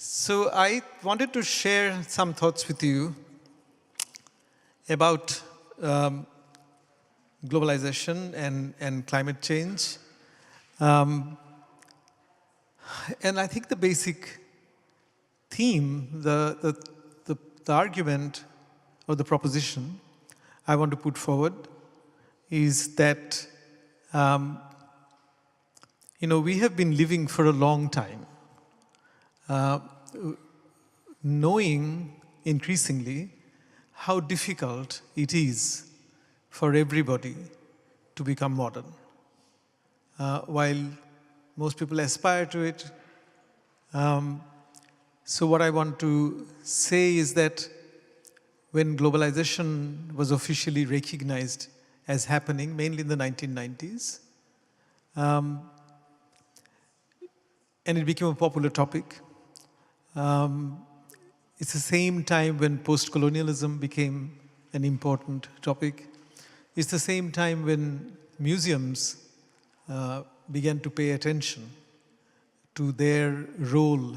So I wanted to share some thoughts with you about globalization and climate change. And I think the basic theme, the argument or the proposition I want to put forward is that we have been living for a long time, knowing increasingly how difficult it is for everybody to become modern. While most people aspire to it, so what I want to say is that when globalization was officially recognized as happening, mainly in the 1990s, and it became a popular topic. It's the same time when postcolonialism became an important topic. It's the same time when museums began to pay attention to their role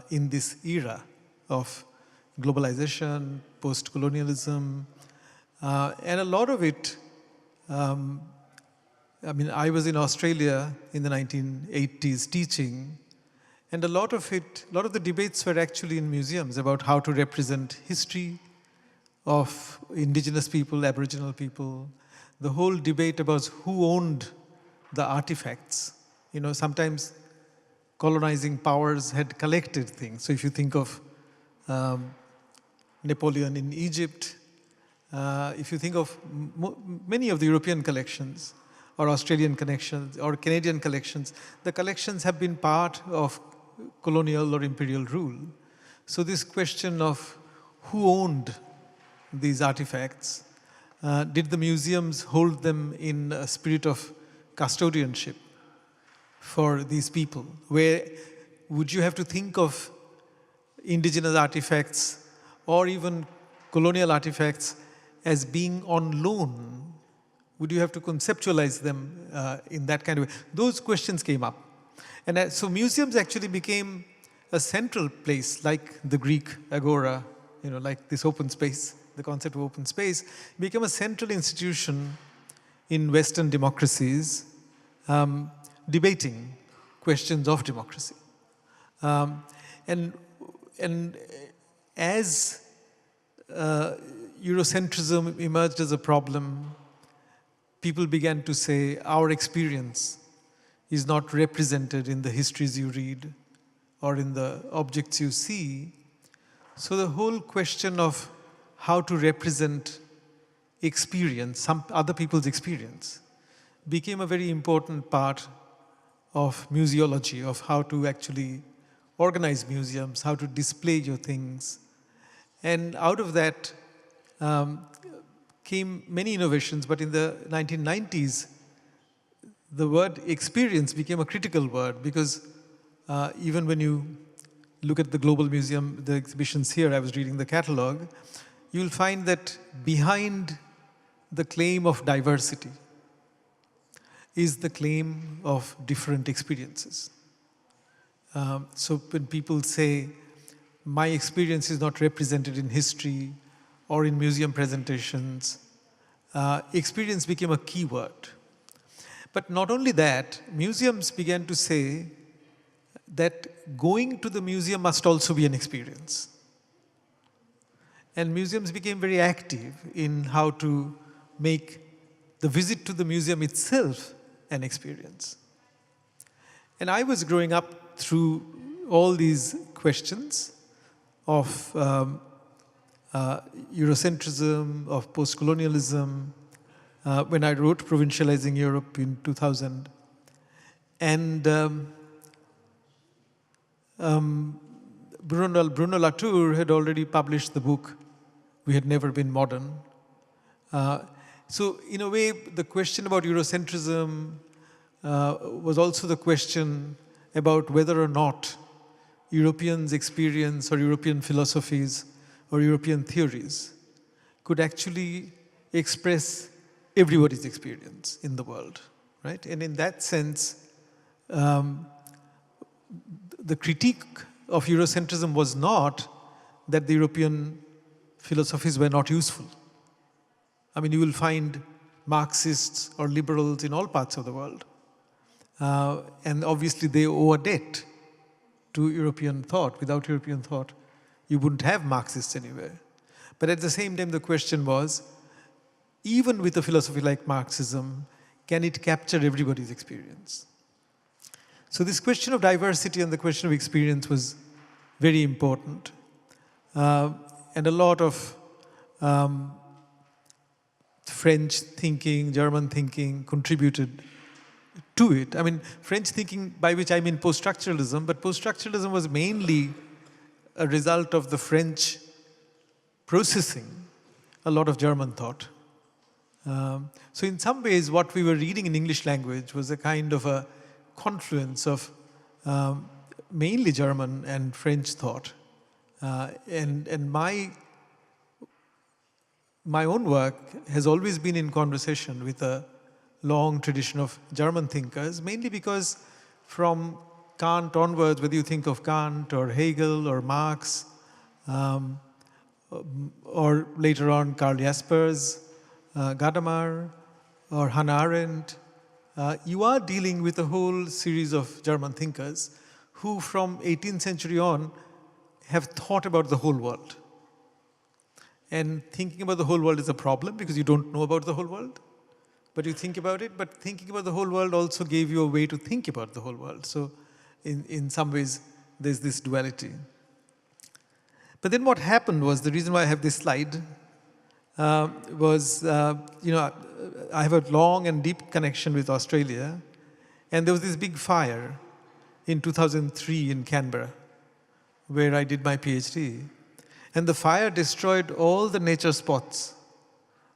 in this era of globalization, post-colonialism, and a lot of it, I was in Australia in the 1980s teaching, and a lot of the debates were actually in museums about how to represent history of indigenous people, Aboriginal people, the whole debate about who owned the artifacts. Sometimes colonizing powers had collected things. So if you think of Napoleon in Egypt, if you think of many of the European collections, or Australian collections, or Canadian collections, the collections have been part of colonial or imperial rule. So this question of who owned these artifacts, did the museums hold them in a spirit of custodianship for these people? Where would you have to think of indigenous artifacts or even colonial artifacts as being on loan? Would you have to conceptualize them in that kind of way? Those questions came up. And so museums actually became a central place, like the Greek agora, like this open space, the concept of open space, became a central institution in Western democracies, debating questions of democracy. And as Eurocentrism emerged as a problem, people began to say, our experience is not represented in the histories you read or in the objects you see. So the whole question of how to represent experience, some other people's experience, became a very important part of museology, of how to actually organize museums, how to display your things. And out of that came many innovations, but in the 1990s, the word experience became a critical word because even when you look at the Global Museum, the exhibitions here, I was reading the catalog, you'll find that behind the claim of diversity is the claim of different experiences. So when people say, my experience is not represented in history or in museum presentations, experience became a key word. But not only that, museums began to say that going to the museum must also be an experience. And museums became very active in how to make the visit to the museum itself an experience. And I was growing up through all these questions of Eurocentrism, of postcolonialism, when I wrote Provincializing Europe in 2000. And Bruno Latour had already published the book, We Had Never Been Modern. So in a way, the question about Eurocentrism was also the question about whether or not Europeans' experience or European philosophies or European theories could actually express everybody's experience in the world, right? And in that sense, the critique of Eurocentrism was not that the European philosophies were not useful. I mean, you will find Marxists or liberals in all parts of the world. And obviously they owe a debt to European thought. Without European thought, you wouldn't have Marxists anywhere. But at the same time, the question was, even with a philosophy like Marxism, can it capture everybody's experience? So this question of diversity and the question of experience was very important. And a lot of French thinking, German thinking contributed to it. I mean, French thinking, by which I mean post-structuralism, but post-structuralism was mainly a result of the French processing a lot of German thought. So in some ways, what we were reading in English language was a kind of a confluence of mainly German and French thought. And my own work has always been in conversation with a long tradition of German thinkers, mainly because from Kant onwards, whether you think of Kant or Hegel or Marx, or later on Karl Jaspers, Gadamer, or Hannah Arendt, you are dealing with a whole series of German thinkers who from 18th century on have thought about the whole world. And thinking about the whole world is a problem because you don't know about the whole world, but you think about it. But thinking about the whole world also gave you a way to think about the whole world. So in some ways, there's this duality. But then what happened was, the reason why I have this slide was, I have a long and deep connection with Australia. And there was this big fire in 2003 in Canberra, where I did my PhD. And the fire destroyed all the nature spots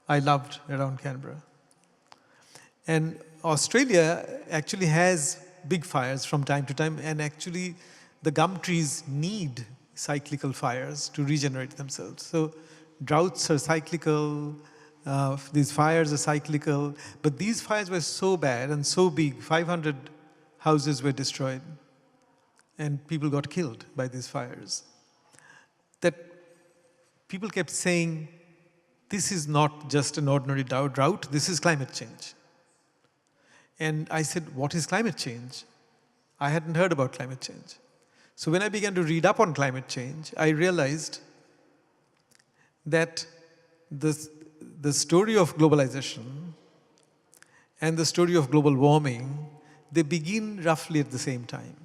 I loved around Canberra. And Australia actually has big fires from time to time, and actually the gum trees need cyclical fires to regenerate themselves. So droughts are cyclical, these fires are cyclical, but these fires were so bad and so big, 500 houses were destroyed, and people got killed by these fires, that people kept saying, this is not just an ordinary drought, this is climate change. And I said, what is climate change? I hadn't heard about climate change. So when I began to read up on climate change, I realized that the story of globalization and the story of global warming, they begin roughly at the same time.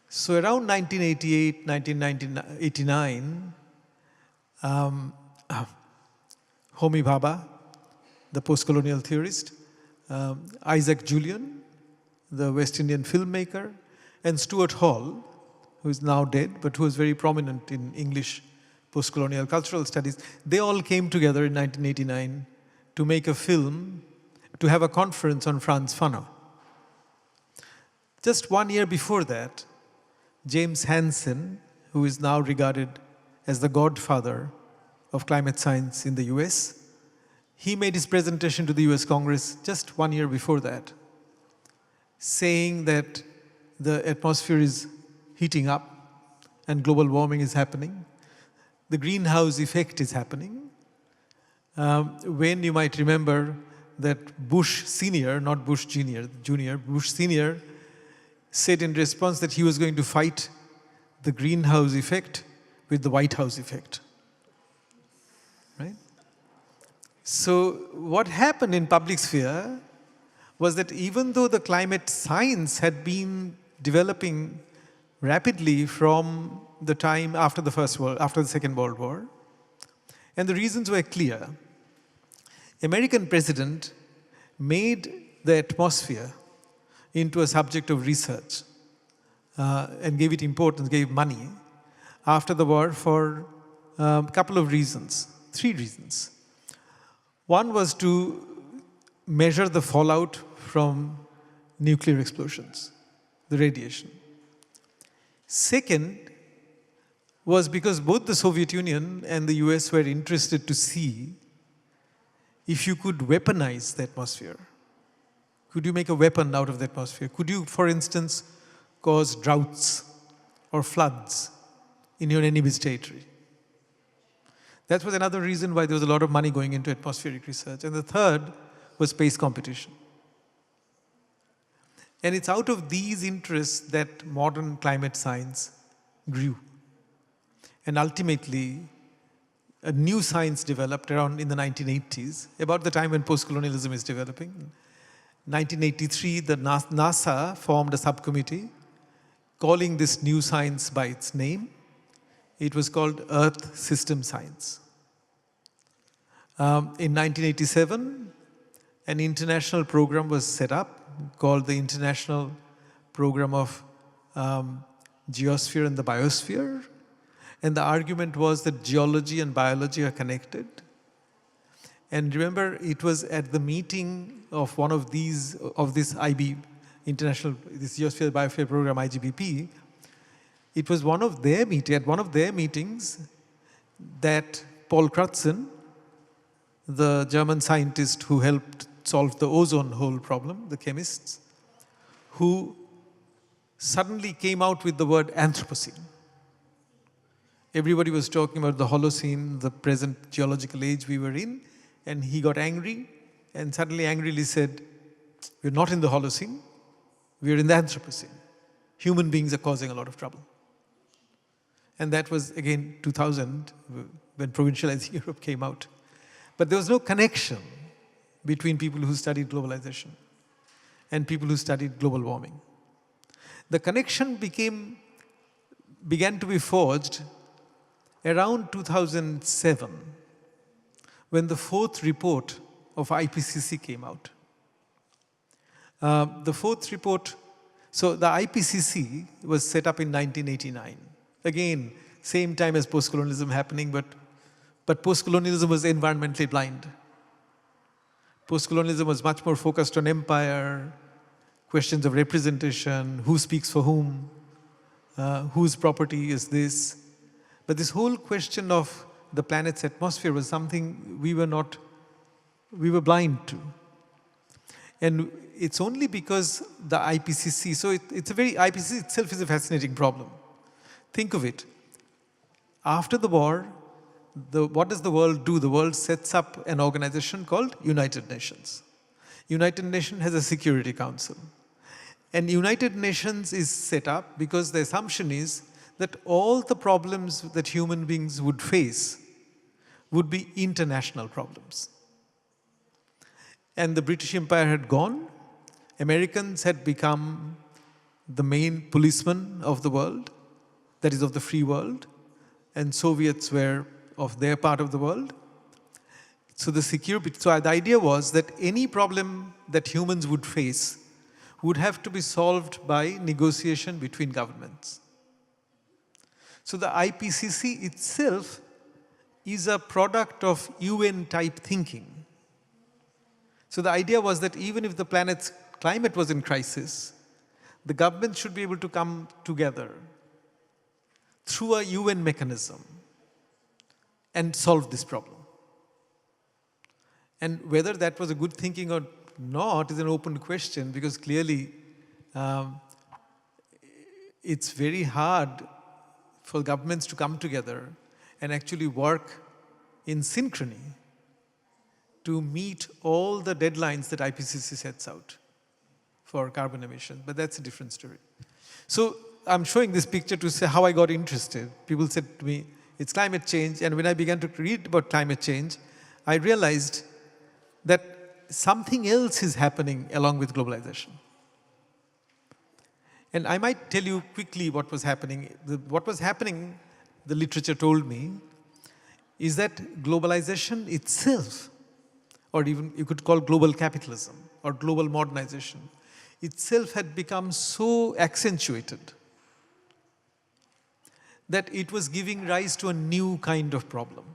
So around 1988, 1989, Homi Bhabha, the postcolonial theorist, Isaac Julian, the West Indian filmmaker, and Stuart Hall, who is now dead, but who was very prominent in English postcolonial cultural studies, they all came together in 1989 to make a film, to have a conference on Frantz Fanon. Just 1 year before that, James Hansen, who is now regarded as the godfather of climate science in the US, he made his presentation to the US Congress just 1 year before that, saying that the atmosphere is heating up and global warming is happening. The greenhouse effect is happening. When you might remember that Bush Senior, not Bush Junior, Bush Senior said in response that he was going to fight the greenhouse effect with the White House effect. Right? So what happened in public sphere was that even though the climate science had been developing rapidly from the time after the Second World War, and the reasons were clear. American president made the atmosphere into a subject of research and gave it importance, gave money after the war for a couple of reasons, 3 reasons. One was to measure the fallout from nuclear explosions, the radiation. Second was because both the Soviet Union and the US were interested to see if you could weaponize the atmosphere. Could you make a weapon out of the atmosphere? Could you, for instance, cause droughts or floods in your enemy's territory. That was another reason why there was a lot of money going into atmospheric research. And the third was space competition. And it's out of these interests that modern climate science grew. And ultimately, a new science developed around in the 1980s, about the time when postcolonialism is developing. 1983, the NASA formed a subcommittee calling this new science by its name. It was called Earth System Science. In 1987, an international program was set up called the International Program of Geosphere and the Biosphere. And the argument was that geology and biology are connected. And remember, it was at the meeting of one of these, of this IB, this Geosphere Biosphere Program, IGBP, it was one of their meetings that Paul Crutzen, the German scientist who helped solve the ozone hole problem, the chemists, who suddenly came out with the word Anthropocene. Everybody was talking about the Holocene, the present geological age we were in, and he got angry and suddenly angrily said, we're not in the Holocene, we're in the Anthropocene. Human beings are causing a lot of trouble. And that was, again, 2000, when Provincializing Europe came out. But there was no connection between people who studied globalization and people who studied global warming. The connection began to be forged around 2007, when the fourth report of IPCC came out. The fourth report, so the IPCC was set up in 1989. Again, same time as postcolonialism happening, but postcolonialism was environmentally blind. Postcolonialism was much more focused on empire, questions of representation, who speaks for whom, whose property is this. But this whole question of the planet's atmosphere was something we were blind to. And it's only because the IPCC, so IPCC itself is a fascinating problem. Think of it. After the war, what does the world do? The world sets up an organization called United Nations. United Nations has a Security Council. And United Nations is set up because the assumption is that all the problems that human beings would face would be international problems. And the British Empire had gone. Americans had become the main policemen of the world, that is of the free world, and Soviets were of their part of the world. So the idea was that any problem that humans would face would have to be solved by negotiation between governments. So the IPCC itself is a product of UN-type thinking. So the idea was that even if the planet's climate was in crisis, the government should be able to come together through a UN mechanism and solve this problem. And whether that was a good thinking or not is an open question, because clearly it's very hard for governments to come together and actually work in synchrony to meet all the deadlines that IPCC sets out for carbon emissions. But that's a different story. So I'm showing this picture to say how I got interested. People said to me, it's climate change. And when I began to read about climate change, I realized that something else is happening along with globalization. And I might tell you quickly what was happening. What was happening, the literature told me, is that globalization itself, or even you could call global capitalism or global modernization, itself had become so accentuated that it was giving rise to a new kind of problem,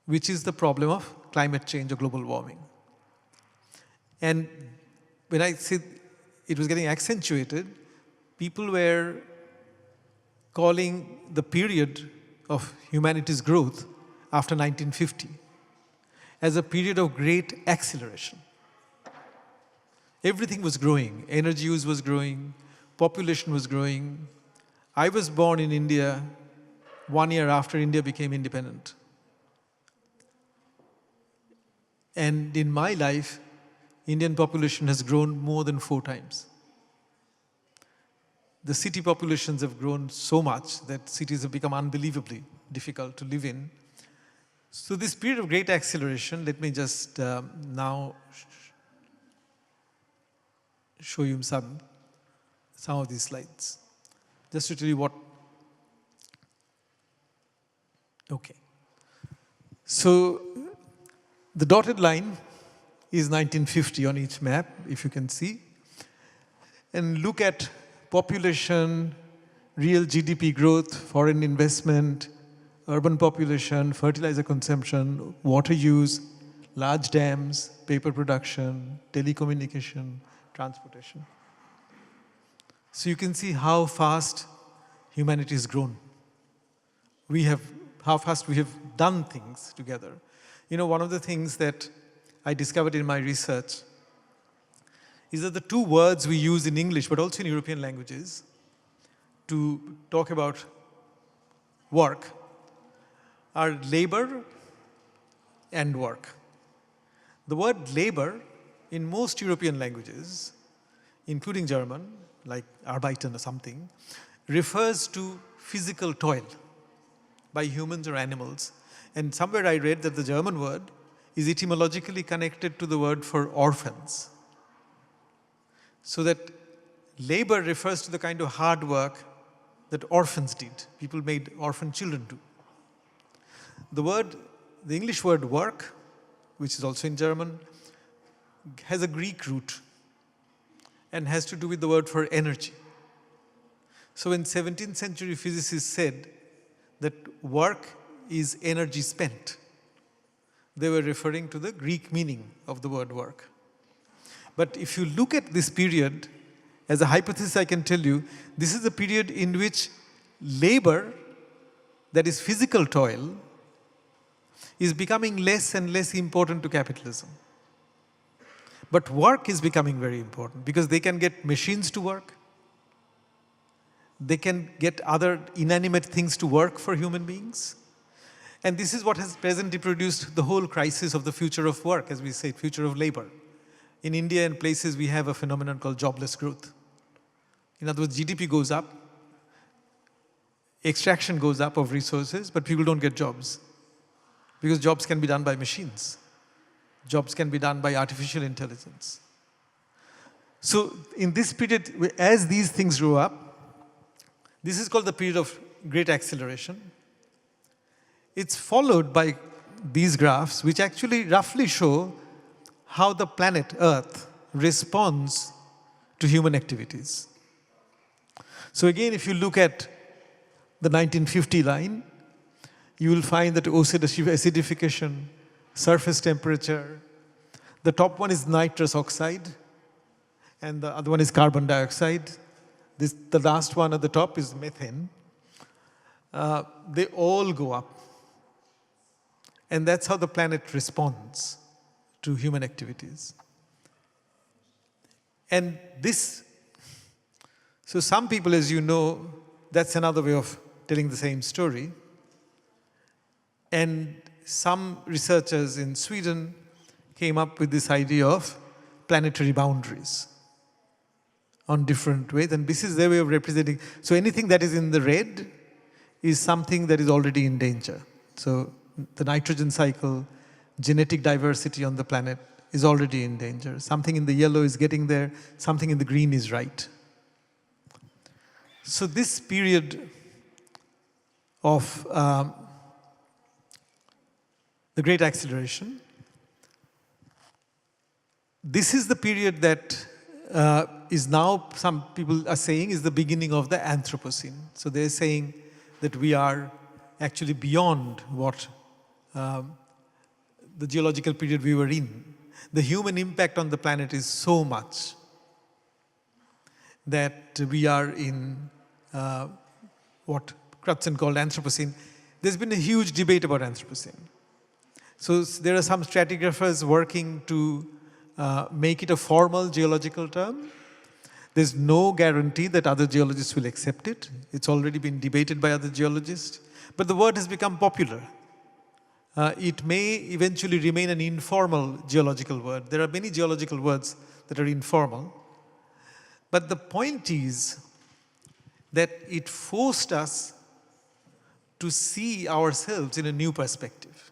which is the problem of climate change or global warming. And when I say it was getting accentuated, people were calling the period of humanity's growth after 1950 as a period of great acceleration. Everything was growing. Energy use was growing, population was growing, I was born in India 1 year after India became independent. And in my life, Indian population has grown more than 4 times. The city populations have grown so much that cities have become unbelievably difficult to live in. So this period of great acceleration, let me just now show you some of these slides. Just to tell you what. Okay. So the dotted line is 1950 on each map, if you can see. And look at population, real GDP growth, foreign investment, urban population, fertilizer consumption, water use, large dams, paper production, telecommunication, transportation. So you can see how fast humanity has grown. How fast we have done things together. You know, one of the things that I discovered in my research is that the 2 words we use in English, but also in European languages, to talk about work are labor and work. The word labor in most European languages, including German, like arbeiten or something, refers to physical toil by humans or animals. And somewhere I read that the German word is etymologically connected to the word for orphans. So that labor refers to the kind of hard work that orphans did. People made orphan children do. The English word work, which is also in German, has a Greek root and has to do with the word for energy. So when 17th century physicists said that work is energy spent, they were referring to the Greek meaning of the word work. But if you look at this period, as a hypothesis I can tell you, this is a period in which labor, that is physical toil, is becoming less and less important to capitalism. But work is becoming very important because they can get machines to work. They can get other inanimate things to work for human beings. And this is what has presently produced the whole crisis of the future of work, as we say, future of labor. In India and places, we have a phenomenon called jobless growth. In other words, GDP goes up, extraction goes up of resources, but people don't get jobs. Because jobs can be done by machines. Jobs can be done by artificial intelligence. So in this period, as these things grow up, this is called the period of great acceleration. It's followed by these graphs, which actually roughly show how the planet Earth responds to human activities. So again, if you look at the 1950 line, you will find that acidification, surface temperature, the top one is nitrous oxide, and the other one is carbon dioxide. The last one at the top is methane. They all go up. And that's how the planet responds to human activities. And this, so some people, as you know, that's another way of telling the same story. And some researchers in Sweden came up with this idea of planetary boundaries on different ways. And this is their way of representing. So anything that is in the red is something that is already in danger. So the nitrogen cycle, genetic diversity on the planet is already in danger. Something in the yellow is getting there. Something in the green is right. So this period of the great acceleration, this is the period that is now, some people are saying, is the beginning of the Anthropocene. So they're saying that we are actually beyond what the geological period we were in. The human impact on the planet is so much that we are in what Crutzen called Anthropocene. There's been a huge debate about Anthropocene. So there are some stratigraphers working to make it a formal geological term. There's no guarantee that other geologists will accept it. It's already been debated by other geologists. But the word has become popular. It may eventually remain an informal geological word. There are many geological words that are informal. But the point is that it forced us to see ourselves in a new perspective.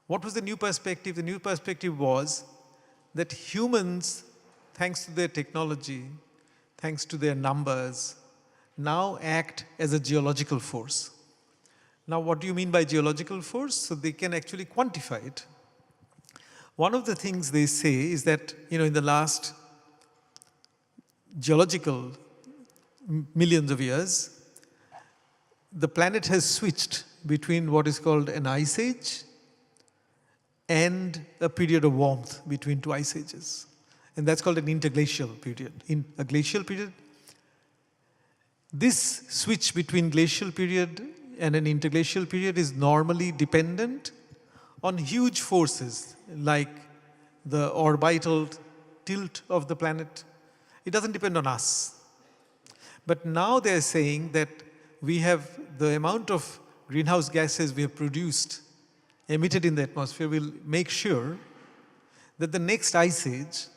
What was the new perspective? The new perspective was that humans, thanks to their technology, thanks to their numbers, now act as a geological force. Now, what do you mean by geological force? So they can actually quantify it. One of the things they say is that, in the last geological millions of years, the planet has switched between what is called an ice age and a period of warmth between two ice ages. And that's called an interglacial period. In a glacial period, this switch between glacial period and an interglacial period is normally dependent on huge forces like the orbital tilt of the planet. It doesn't depend on us. But now they're saying that we have the amount of greenhouse gases we have produced, emitted in the atmosphere, will make sure that the next ice age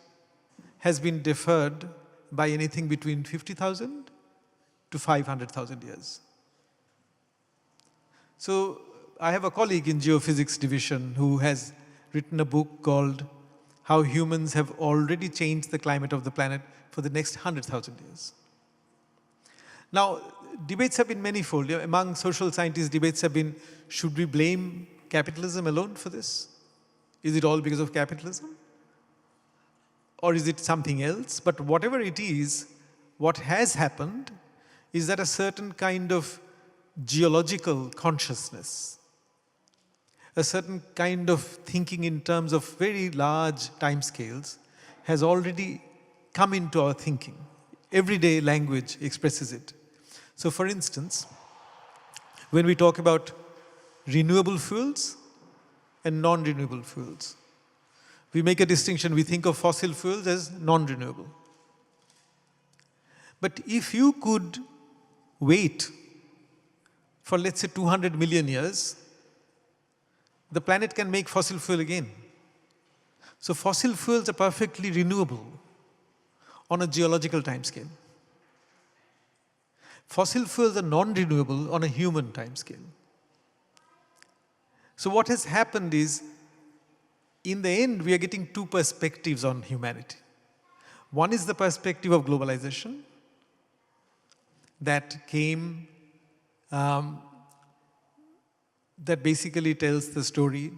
has been deferred by anything between 50,000 to 500,000 years. So I have a colleague in geophysics division who has written a book called How Humans Have Already Changed the Climate of the Planet for the Next 100,000 Years. Now, debates have been manifold. Among social scientists, debates have been, should we blame capitalism alone for this? Is it all because of capitalism? Or is it something else? But whatever it is, what has happened is that a certain kind of geological consciousness, a certain kind of thinking in terms of very large timescales has already come into our thinking. Everyday language expresses it. So for instance, when we talk about renewable fuels and non-renewable fuels, we make a distinction. We think of fossil fuels as non-renewable. But if you could wait for, let's say, 200 million years, the planet can make fossil fuel again. So fossil fuels are perfectly renewable on a geological timescale. Fossil fuels are non-renewable on a human timescale. So what has happened is, in the end, we are getting two perspectives on humanity. One is the perspective of globalization that came, that basically tells the story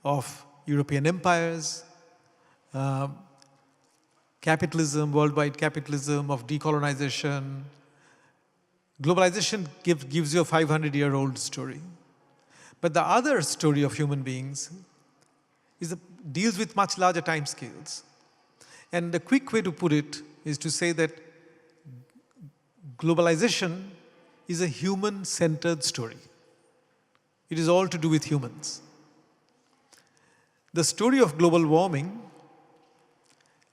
of European empires, capitalism, worldwide capitalism, of decolonization. Globalization gives you a 500-year-old story. But the other story of human beings deals with much larger timescales. And the quick way to put it is to say that globalization is a human-centered story. It is all to do with humans. The story of global warming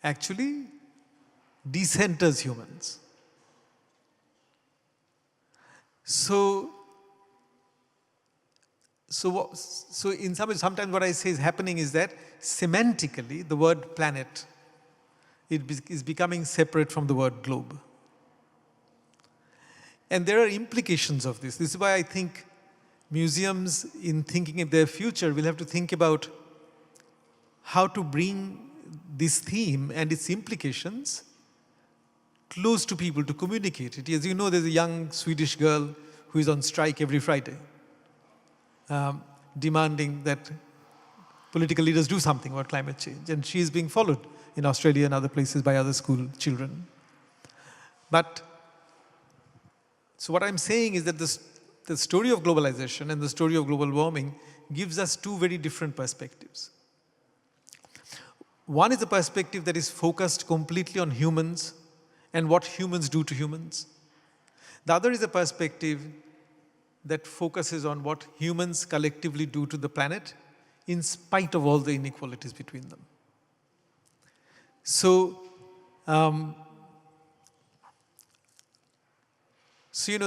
actually decenters humans. So in some ways, sometimes what I say is happening is that semantically, the word planet is becoming separate from the word globe. And there are implications of this. This is why I think museums, in thinking of their future, will have to think about how to bring this theme and its implications close to people, to communicate it. As you know, there's a young Swedish girl who is on strike every Friday, demanding that political leaders do something about climate change. And she is being followed in Australia and other places by other school children. But, so what I'm saying is that the story of globalization and the story of global warming gives us two very different perspectives. One is a perspective that is focused completely on humans and what humans do to humans. The other is a perspective that focuses on what humans collectively do to the planet in spite of all the inequalities between them. So Um, so,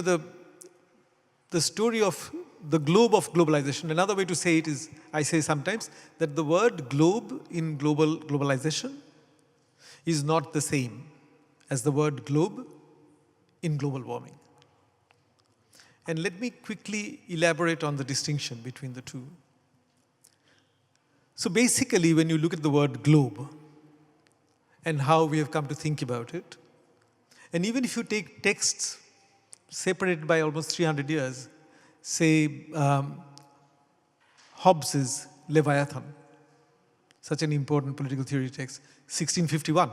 the story of the globe of globalization, another way to say it is, I say sometimes, that the word globe in globalization is not the same as the word globe in global warming. And let me quickly elaborate on the distinction between the two. So basically, when you look at the word globe and how we have come to think about it, and even if you take texts separated by almost 300 years, say Hobbes's Leviathan, such an important political theory text, 1651,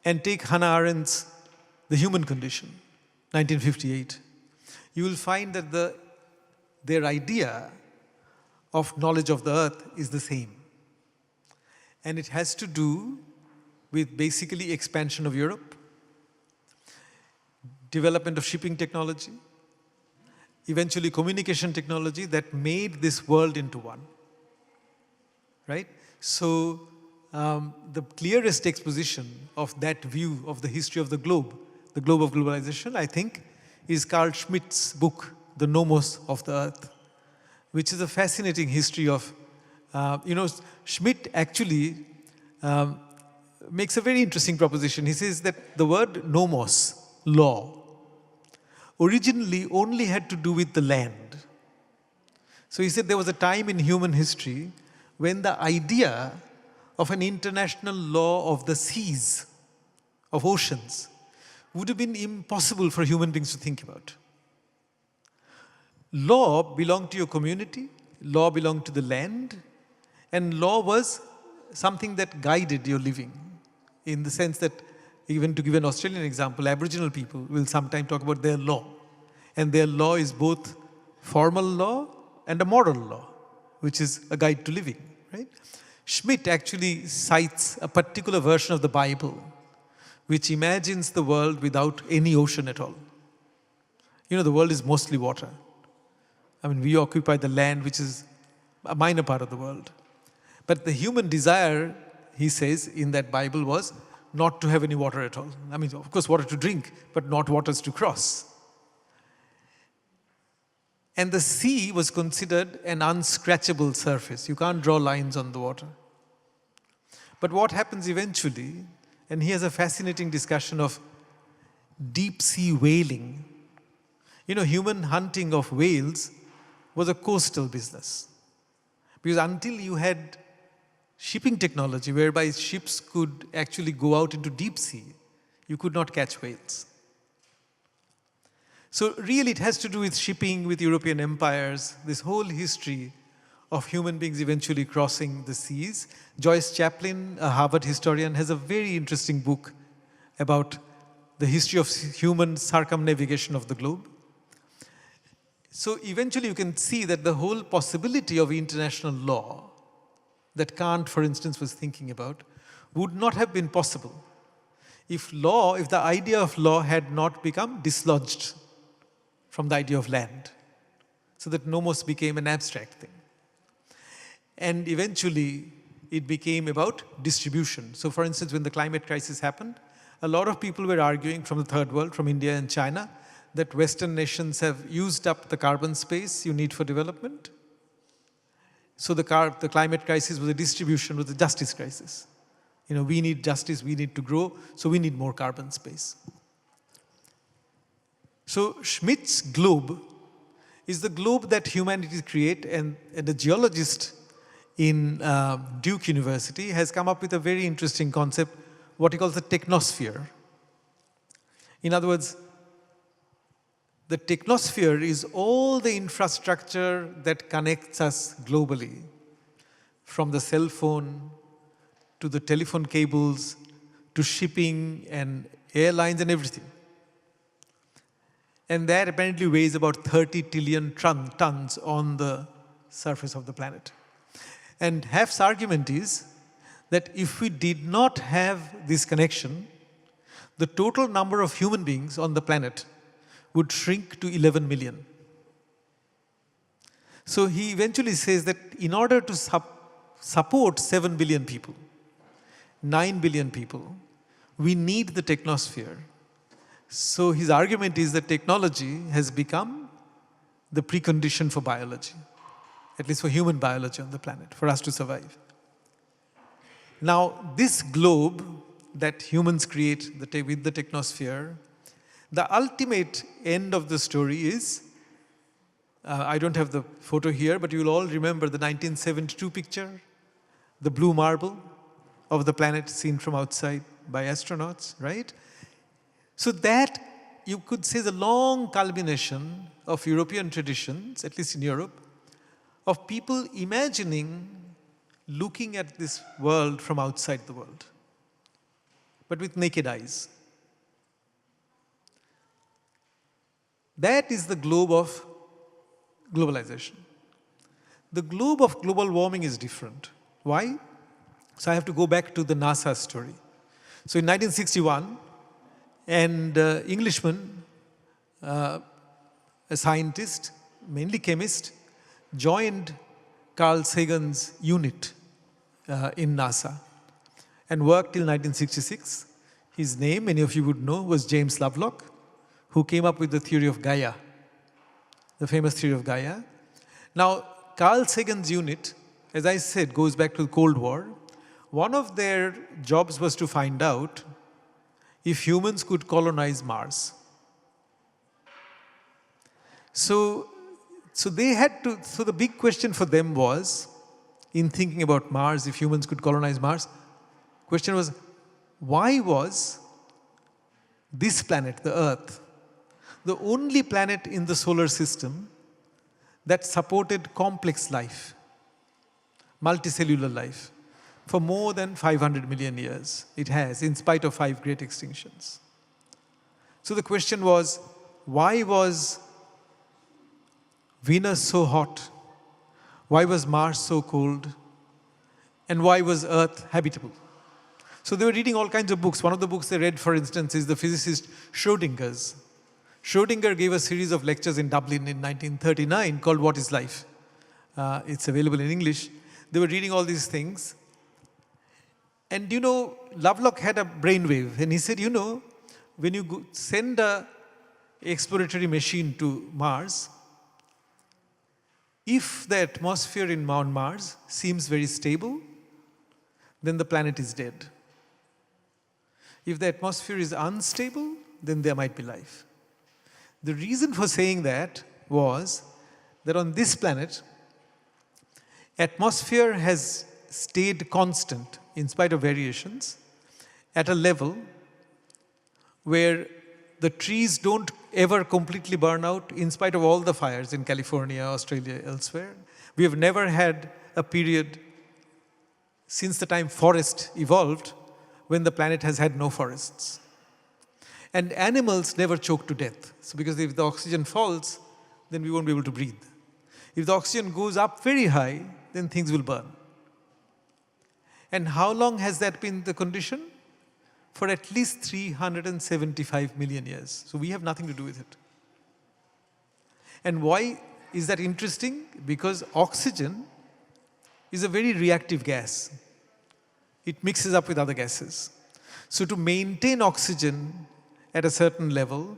and take Hannah Arendt's The Human Condition, 1958, you will find that their idea of knowledge of the earth is the same. And it has to do with basically expansion of Europe, development of shipping technology, eventually communication technology that made this world into one, right? So the clearest exposition of that view of the history of the globe of globalization, I think, is Carl Schmitt's book, The Nomos of the Earth, which is a fascinating history of, Schmitt actually makes a very interesting proposition. He says that the word nomos, law, originally only had to do with the land. So he said there was a time in human history when the idea of an international law of the seas, of oceans, would have been impossible for human beings to think about. Law belonged to your community, law belonged to the land, and law was something that guided your living. In the sense that, even to give an Australian example, Aboriginal people will sometimes talk about their law. And their law is both formal law and a moral law, which is a guide to living, right? Schmitt actually cites a particular version of the Bible which imagines the world without any ocean at all. The world is mostly water. I mean, we occupy the land, which is a minor part of the world. But the human desire, he says, in that Bible was not to have any water at all. I mean, of course, water to drink, but not waters to cross. And the sea was considered an unscratchable surface. You can't draw lines on the water. But what happens eventually, and he has a fascinating discussion of deep sea whaling. Human hunting of whales was a coastal business. Because until you had shipping technology whereby ships could actually go out into deep sea, you could not catch whales. So really it has to do with shipping, with European empires, this whole history of human beings eventually crossing the seas. Joyce Chaplin, a Harvard historian, has a very interesting book about the history of human circumnavigation of the globe. So eventually you can see that the whole possibility of international law that Kant, for instance, was thinking about would not have been possible if the idea of law had not become dislodged from the idea of land, so that nomos became an abstract thing. And eventually it became about distribution. So for instance, when the climate crisis happened, a lot of people were arguing from the third world, from India and China, that Western nations have used up the carbon space you need for development. So the climate crisis was a distribution, was a justice crisis. We need justice, we need to grow, so we need more carbon space. So Schmitt's globe is the globe that humanity create, and the geologist in Duke University has come up with a very interesting concept, what he calls the technosphere. In other words, the technosphere is all the infrastructure that connects us globally, from the cell phone to the telephone cables to shipping and airlines and everything. And that apparently weighs about 30 trillion tons on the surface of the planet. And Heff's argument is that if we did not have this connection, the total number of human beings on the planet would shrink to 11 million. So he eventually says that in order to support 7 billion people, 9 billion people, we need the technosphere. So his argument is that technology has become the precondition for biology, at least for human biology on the planet, for us to survive. Now, this globe that humans create with the technosphere, the ultimate end of the story is, I don't have the photo here, but you'll all remember the 1972 picture, the blue marble of the planet seen from outside by astronauts, right? So that, you could say, the long culmination of European traditions, at least in Europe, of people imagining looking at this world from outside the world, but with naked eyes. That is the globe of globalization. The globe of global warming is different. Why? So I have to go back to the NASA story. So in 1961, an Englishman, a scientist, mainly chemist, joined Carl Sagan's unit in NASA and worked till 1966. His name, many of you would know, was James Lovelock, who came up with the theory of Gaia, the famous theory of Gaia. Now, Carl Sagan's unit, as I said, goes back to the Cold War. One of their jobs was to find out if humans could colonize Mars. So the big question for them was, in thinking about Mars, if humans could colonize Mars, question was, why was this planet, the Earth, the only planet in the solar system that supported complex life, multicellular life, for more than 500 million years? It has, in spite of 5 great extinctions. So the question was, why was Venus so hot? Why was Mars so cold? And why was Earth habitable? So they were reading all kinds of books. One of the books they read, for instance, is the physicist Schrödinger's. Schrödinger gave a series of lectures in Dublin in 1939 called What is Life? It's available in English. They were reading all these things. And Lovelock had a brainwave. And he said, when you send an exploratory machine to Mars, if the atmosphere on Mars seems very stable, then the planet is dead. If the atmosphere is unstable, then there might be life. The reason for saying that was that on this planet, atmosphere has stayed constant in spite of variations at a level where the trees don't ever completely burn out in spite of all the fires in California, Australia, elsewhere. We have never had a period since the time forest evolved when the planet has had no forests. And animals never choke to death. So because if the oxygen falls, then we won't be able to breathe. If the oxygen goes up very high, then things will burn. And how long has that been the condition? For at least 375 million years. So we have nothing to do with it. And why is that interesting? Because oxygen is a very reactive gas. It mixes up with other gases. So to maintain oxygen at a certain level,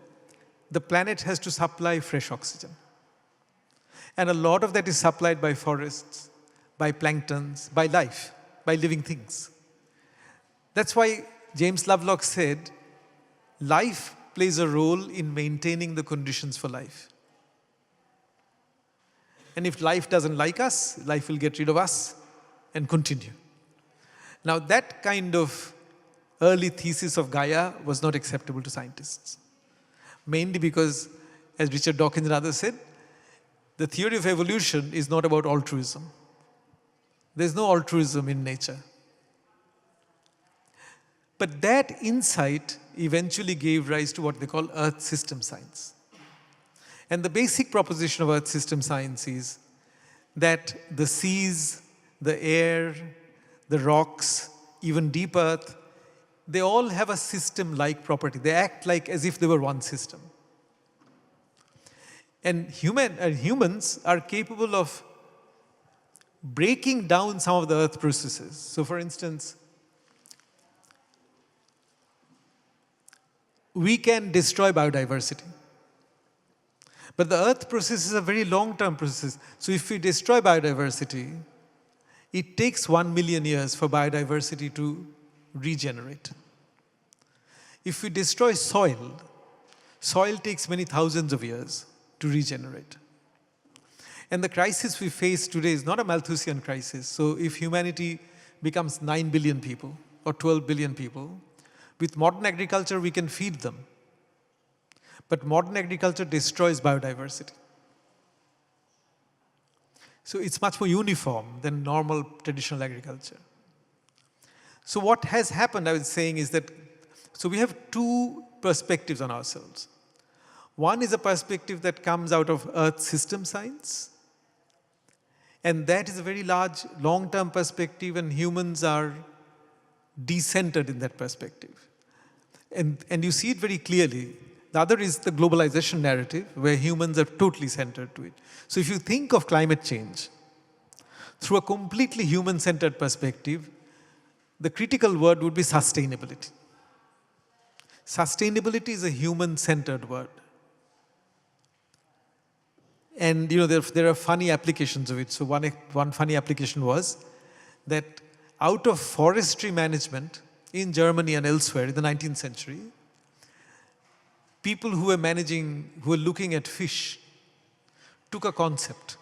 the planet has to supply fresh oxygen. And a lot of that is supplied by forests, by planktons, by life, by living things. That's why James Lovelock said, life plays a role in maintaining the conditions for life. And if life doesn't like us, life will get rid of us and continue. Now that kind of early thesis of Gaia was not acceptable to scientists. Mainly because, as Richard Dawkins and others said, the theory of evolution is not about altruism. There's no altruism in nature. But that insight eventually gave rise to what they call Earth system science. And the basic proposition of Earth system science is that the seas, the air, the rocks, even deep Earth, they all have a system-like property. They act like as if they were one system. And humans are capable of breaking down some of the Earth processes. So for instance, we can destroy biodiversity. But the earth process is a very long-term process. So if we destroy biodiversity, it takes 1 million years for biodiversity to regenerate. If we destroy soil, soil takes many thousands of years to regenerate. And the crisis we face today is not a Malthusian crisis. So if humanity becomes 9 billion people or 12 billion people, with modern agriculture we can feed them. But modern agriculture destroys biodiversity. So it's much more uniform than normal traditional agriculture. So what has happened, I was saying, is that, so we have two perspectives on ourselves. One is a perspective that comes out of Earth system science. And that is a very large, long-term perspective, and humans are decentered in that perspective. And you see it very clearly. The other is the globalization narrative, where humans are totally centered to it. So if you think of climate change through a completely human-centered perspective, the critical word would be sustainability. Sustainability is a human-centered word. And there are funny applications of it. So one funny application was that out of forestry management in Germany and elsewhere in the 19th century, people who were looking at fish took a concept.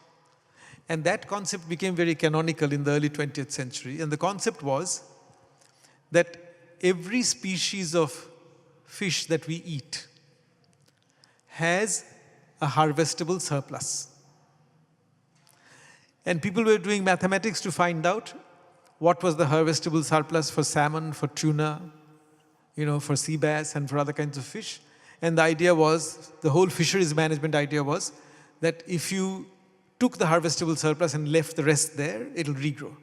And that concept became very canonical in the early 20th century. And the concept was that every species of fish that we eat has a harvestable surplus. And people were doing mathematics to find out what was the harvestable surplus for salmon, for tuna, for sea bass and for other kinds of fish. And the idea was, the whole fisheries management idea was that if you took the harvestable surplus and left the rest there, it'll regrow.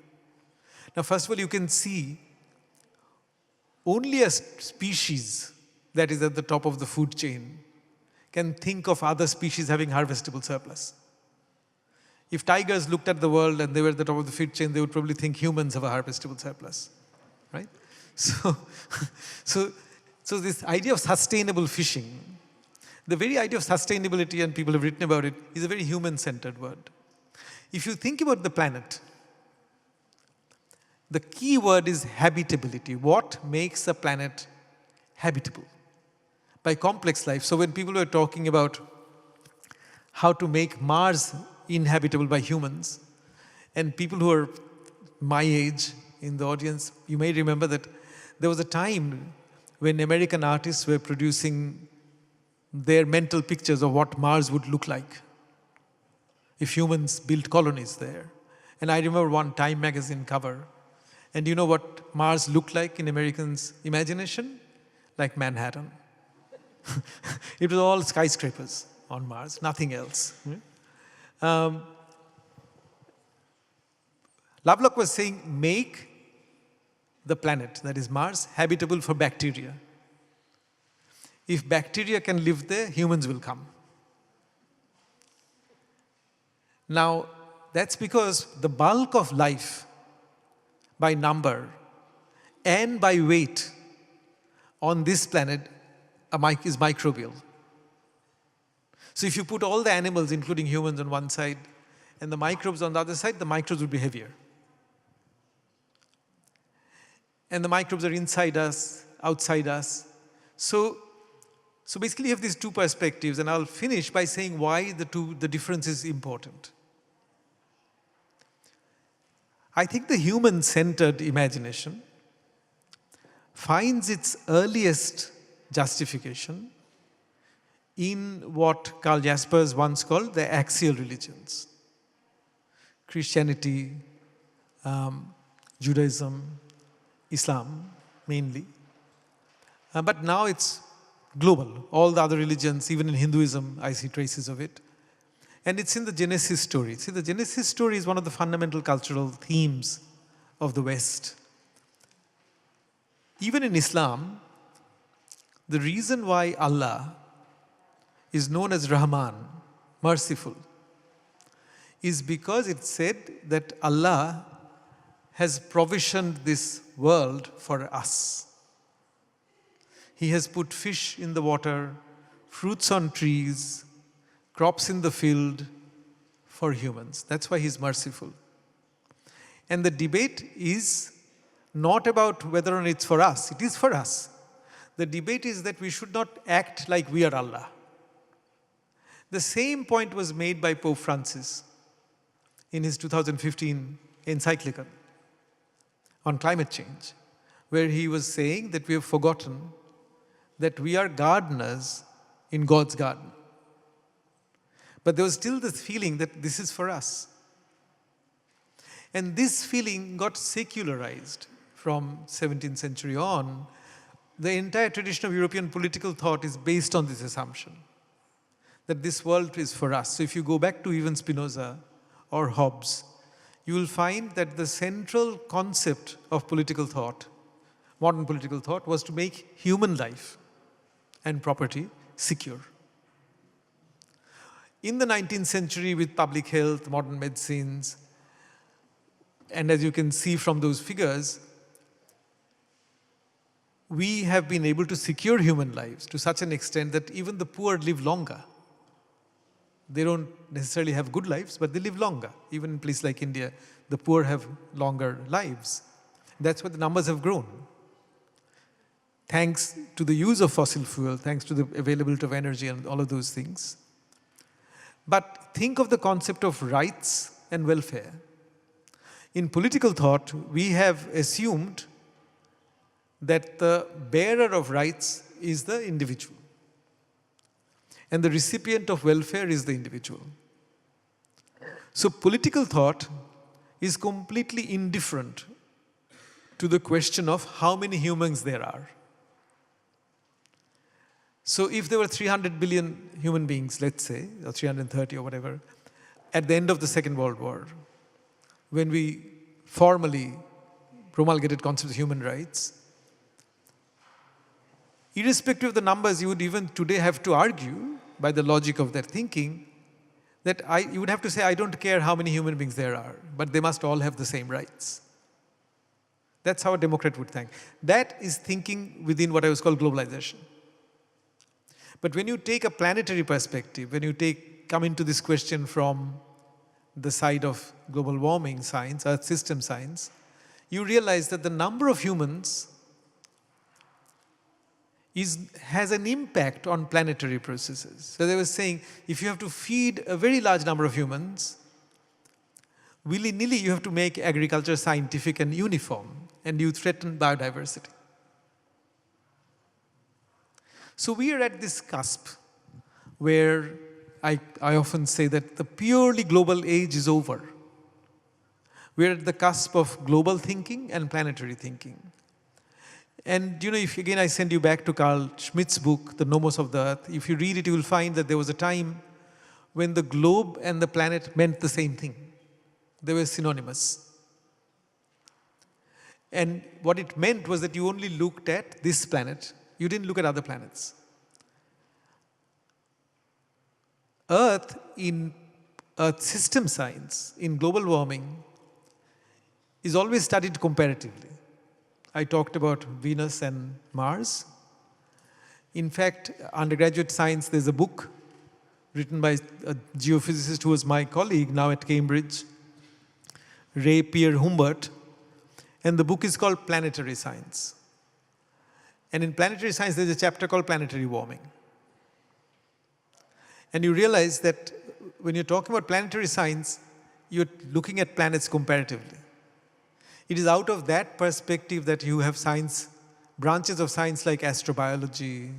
Now, first of all, you can see only a species that is at the top of the food chain can think of other species having harvestable surplus. If tigers looked at the world and they were at the top of the food chain, they would probably think humans have a harvestable surplus, right? So this idea of sustainable fishing, the very idea of sustainability, and people have written about it, is a very human-centered word. If you think about the planet, the key word is habitability. What makes a planet habitable? By complex life. So when people were talking about how to make Mars inhabitable by humans, and people who are my age in the audience, you may remember that there was a time when American artists were producing their mental pictures of what Mars would look like if humans built colonies there. And I remember one Time magazine cover, and you know what Mars looked like in Americans' imagination? Like Manhattan. It was all skyscrapers on Mars, nothing else. Lovelock was saying, make the planet, that is Mars, habitable for bacteria. If bacteria can live there, humans will come. Now, that's because the bulk of life by number and by weight on this planet is microbial. So if you put all the animals, including humans, on one side and the microbes on the other side, the microbes would be heavier. And the microbes are inside us, outside us. So basically you have these two perspectives, and I'll finish by saying why the difference is important. I think the human-centered imagination finds its earliest justification in what Karl Jaspers once called the axial religions. Christianity, Judaism, Islam mainly. But now it's global. All the other religions, even in Hinduism, I see traces of it. And it's in the Genesis story. See, the Genesis story is one of the fundamental cultural themes of the West. Even in Islam, the reason why Allah is known as Rahman, merciful, is because it said that Allah has provisioned this world for us. He has put fish in the water, fruits on trees, crops in the field for humans. That's why he's merciful. And the debate is not about whether or not it's for us. It is for us. The debate is that we should not act like we are Allah. The same point was made by Pope Francis in his 2015 encyclical on climate change, where he was saying that we have forgotten that we are gardeners in God's garden. But there was still this feeling that this is for us. And this feeling got secularized from 17th century on. The entire tradition of European political thought is based on this assumption that this world is for us. So if you go back to even Spinoza or Hobbes, you will find that the central concept of political thought, modern political thought, was to make human life and property secure. In the 19th century, with public health, modern medicines, and as you can see from those figures, we have been able to secure human lives to such an extent that even the poor live longer. They don't necessarily have good lives, but they live longer. Even in places like India, the poor have longer lives. That's why the numbers have grown. Thanks to the use of fossil fuel, thanks to the availability of energy and all of those things. But think of the concept of rights and welfare. In political thought, we have assumed that the bearer of rights is the individual, and the recipient of welfare is the individual. So political thought is completely indifferent to the question of how many humans there are. So if there were 300 billion human beings, let's say, or 330 or whatever, at the end of the Second World War, when we formally promulgated concept of human rights, irrespective of the numbers, you would even today have to argue, by the logic of their thinking, that you would have to say, I don't care how many human beings there are, but they must all have the same rights. That's how a Democrat would think. That is thinking within what I was called globalization. But when you take a planetary perspective, when you come into this question from the side of global warming science, Earth system science, you realize that the number of humans has an impact on planetary processes. So they were saying, if you have to feed a very large number of humans, willy-nilly you have to make agriculture scientific and uniform, and you threaten biodiversity. So we are at this cusp where I often say that the purely global age is over. We're at the cusp of global thinking and planetary thinking. And if again I send you back to Carl Schmitt's book, The Nomos of the Earth, if you read it, you will find that there was a time when the globe and the planet meant the same thing. They were synonymous. And what it meant was that you only looked at this planet. You didn't look at other planets. Earth, in Earth system science, in global warming, is always studied comparatively. I talked about Venus and Mars. In fact, undergraduate science, there's a book written by a geophysicist who was my colleague now at Cambridge, Ray Pierre Humbert, and the book is called Planetary Science. And in planetary science, there's a chapter called Planetary Warming. And you realize that when you're talking about planetary science, you're looking at planets comparatively. It is out of that perspective that you have science, branches of science like astrobiology,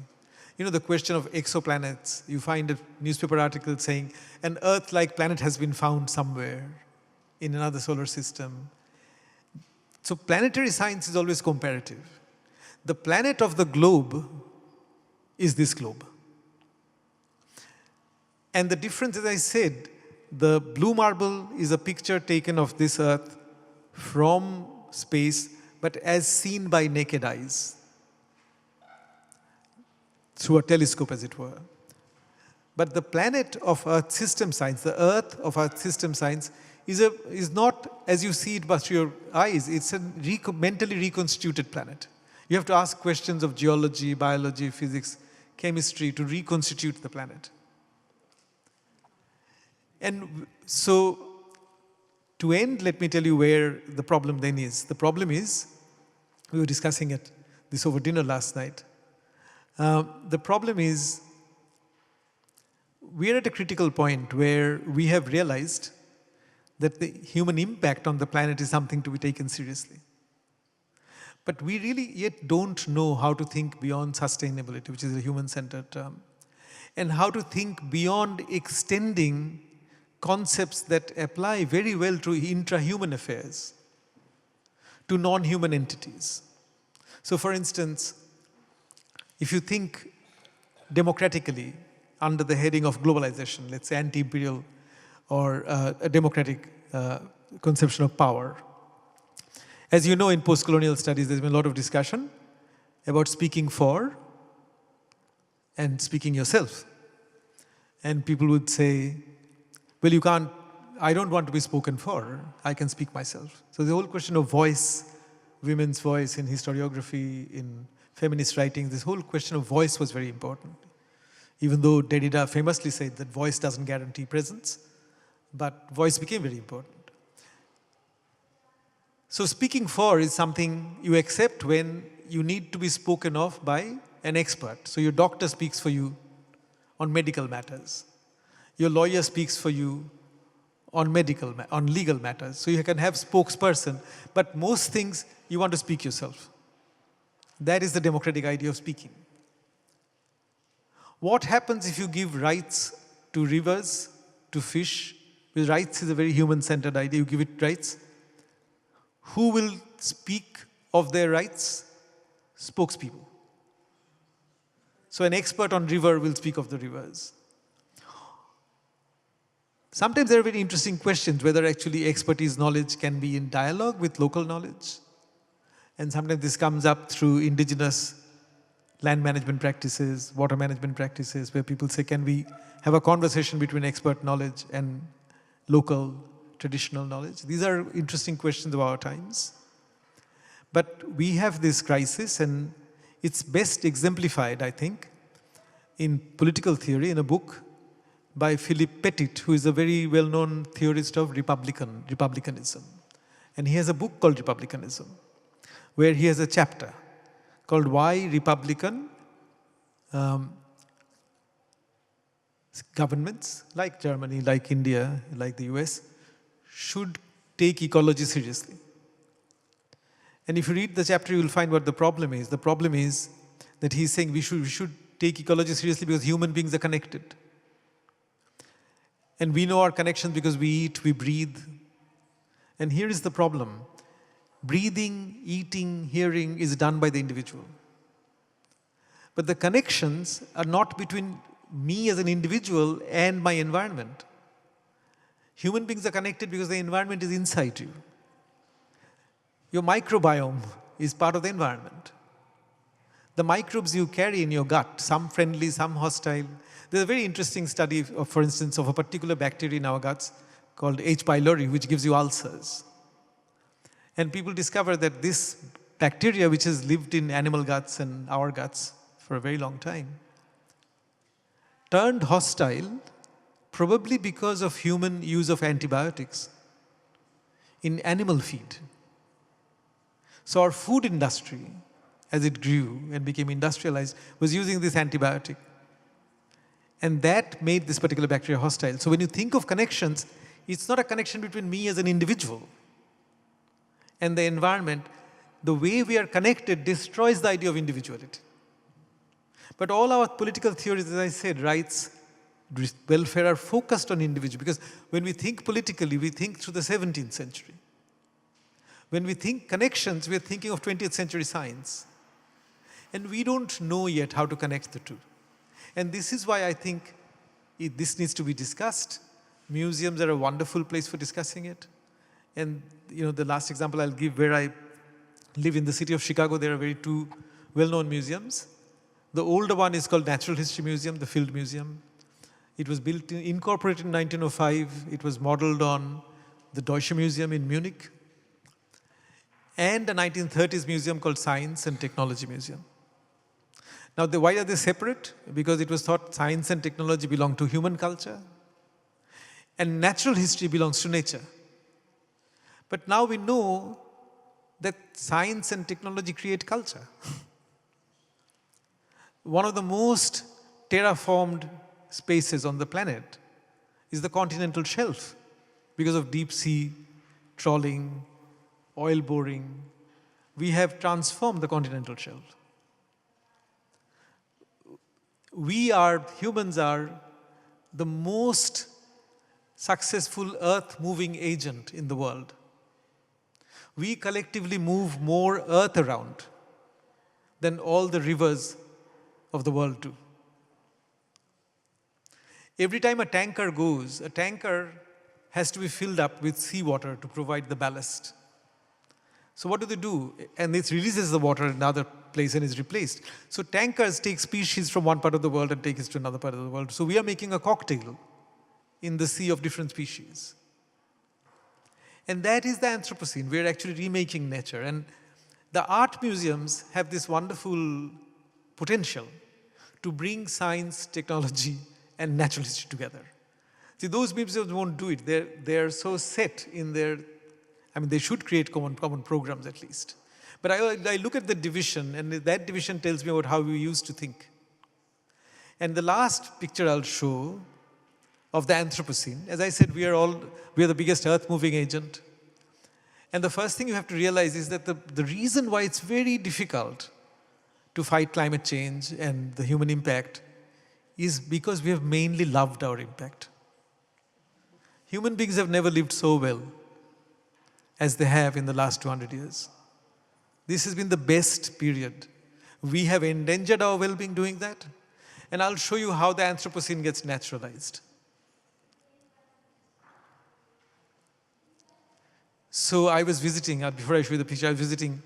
the question of exoplanets. You find a newspaper article saying an Earth-like planet has been found somewhere in another solar system. So planetary science is always comparative. The planet of the globe is this globe. And the difference, as I said, the blue marble is a picture taken of this Earth from space, but as seen by naked eyes, through a telescope, as it were. But the planet of Earth system science, the Earth of Earth system science, is not as you see it but through your eyes. It's a mentally reconstituted planet. You have to ask questions of geology, biology, physics, chemistry to reconstitute the planet. And so, to end, let me tell you where the problem then is. The problem is, we were discussing this over dinner last night. The problem is, we're at a critical point where we have realized that the human impact on the planet is something to be taken seriously. But we really yet don't know how to think beyond sustainability, which is a human-centered term, and how to think beyond extending concepts that apply very well to intra-human affairs, to non-human entities. So for instance, if you think democratically under the heading of globalization, let's say anti-imperial or a democratic conception of power. As you know, in post-colonial studies, there's been a lot of discussion about speaking for and speaking yourself. And people would say, well, you can't, I don't want to be spoken for, I can speak myself. So the whole question of voice, women's voice in historiography, in feminist writing, this whole question of voice was very important. Even though Derrida famously said that voice doesn't guarantee presence, but voice became very important. So speaking for is something you accept when you need to be spoken of by an expert. So your doctor speaks for you on medical matters. Your lawyer speaks for you on legal matters. So you can have spokesperson, but most things you want to speak yourself. That is the democratic idea of speaking. What happens if you give rights to rivers, to fish? Because rights is a very human-centered idea. You give it rights. Who will speak of their rights? Spokespeople. So an expert on river will speak of the rivers. Sometimes there are very interesting questions whether actually expertise knowledge can be in dialogue with local knowledge. And sometimes this comes up through indigenous land management practices, water management practices, where people say, can we have a conversation between expert knowledge and local traditional knowledge? These are interesting questions of our times. But we have this crisis, and it's best exemplified, I think, in political theory in a book by Philip Pettit, who is a very well-known theorist of republicanism. And he has a book called Republicanism, where he has a chapter called Why Republican Governments, like Germany, like India, like the US, should take ecology seriously. And if you read the chapter, you will find what the problem is. The problem is that he's saying we should take ecology seriously because human beings are connected. And we know our connections because we eat, we breathe. And here is the problem. Breathing, eating, hearing is done by the individual. But the connections are not between me as an individual and my environment. Human beings are connected because the environment is inside you. Your microbiome is part of the environment. The microbes you carry in your gut, some friendly, some hostile. There's a very interesting study, for instance, of a particular bacteria in our guts called H. pylori, which gives you ulcers. And people discover that this bacteria, which has lived in animal guts and our guts for a very long time, turned hostile probably because of human use of antibiotics in animal feed. So our food industry, as it grew and became industrialized, was using this antibiotic. And that made this particular bacteria hostile. So when you think of connections, it's not a connection between me as an individual and the environment. The way we are connected destroys the idea of individuality. But all our political theories, as I said, rights, welfare are focused on individual. Because when we think politically, we think through the 17th century. When we think connections, we are thinking of 20th century science. And we don't know yet how to connect the two. And this is why I think this needs to be discussed. Museums are a wonderful place for discussing it. And the last example I'll give, where I live in the city of Chicago, there are two well-known museums. The older one is called Natural History Museum, the Field Museum. It was incorporated in 1905. It was modeled on the Deutsche Museum in Munich. and a 1930s museum called Science and Technology Museum. Now, why are they separate? Because it was thought science and technology belong to human culture, and natural history belongs to nature. But now we know that science and technology create culture. One of the most terraformed spaces on the planet is the continental shelf because of deep sea trawling, oil boring. We have transformed the continental shelf. Humans are the most successful earth-moving agent in the world. We collectively move more earth around than all the rivers of the world do. Every time a tanker goes, a tanker has to be filled up with seawater to provide the ballast. So what do? And it releases the water in another place and is replaced. So tankers take species from one part of the world and take it to another part of the world. So we are making a cocktail in the sea of different species. And that is the Anthropocene. We are actually remaking nature. And the art museums have this wonderful potential to bring science, technology, and natural history together. See, those museums won't do it. They're so set in their, they should create common programs at least. But I look at the division, and that division tells me about how we used to think. And the last picture I'll show of the Anthropocene, as I said, we are the biggest earth-moving agent. And the first thing you have to realize is that the reason why it's very difficult to fight climate change and the human impact is because we have mainly loved our impact. Human beings have never lived so well as they have in the last 200 years. This has been the best period. We have endangered our well-being doing that. And I'll show you how the Anthropocene gets naturalized. So I was visiting, before I show you the picture, I was visiting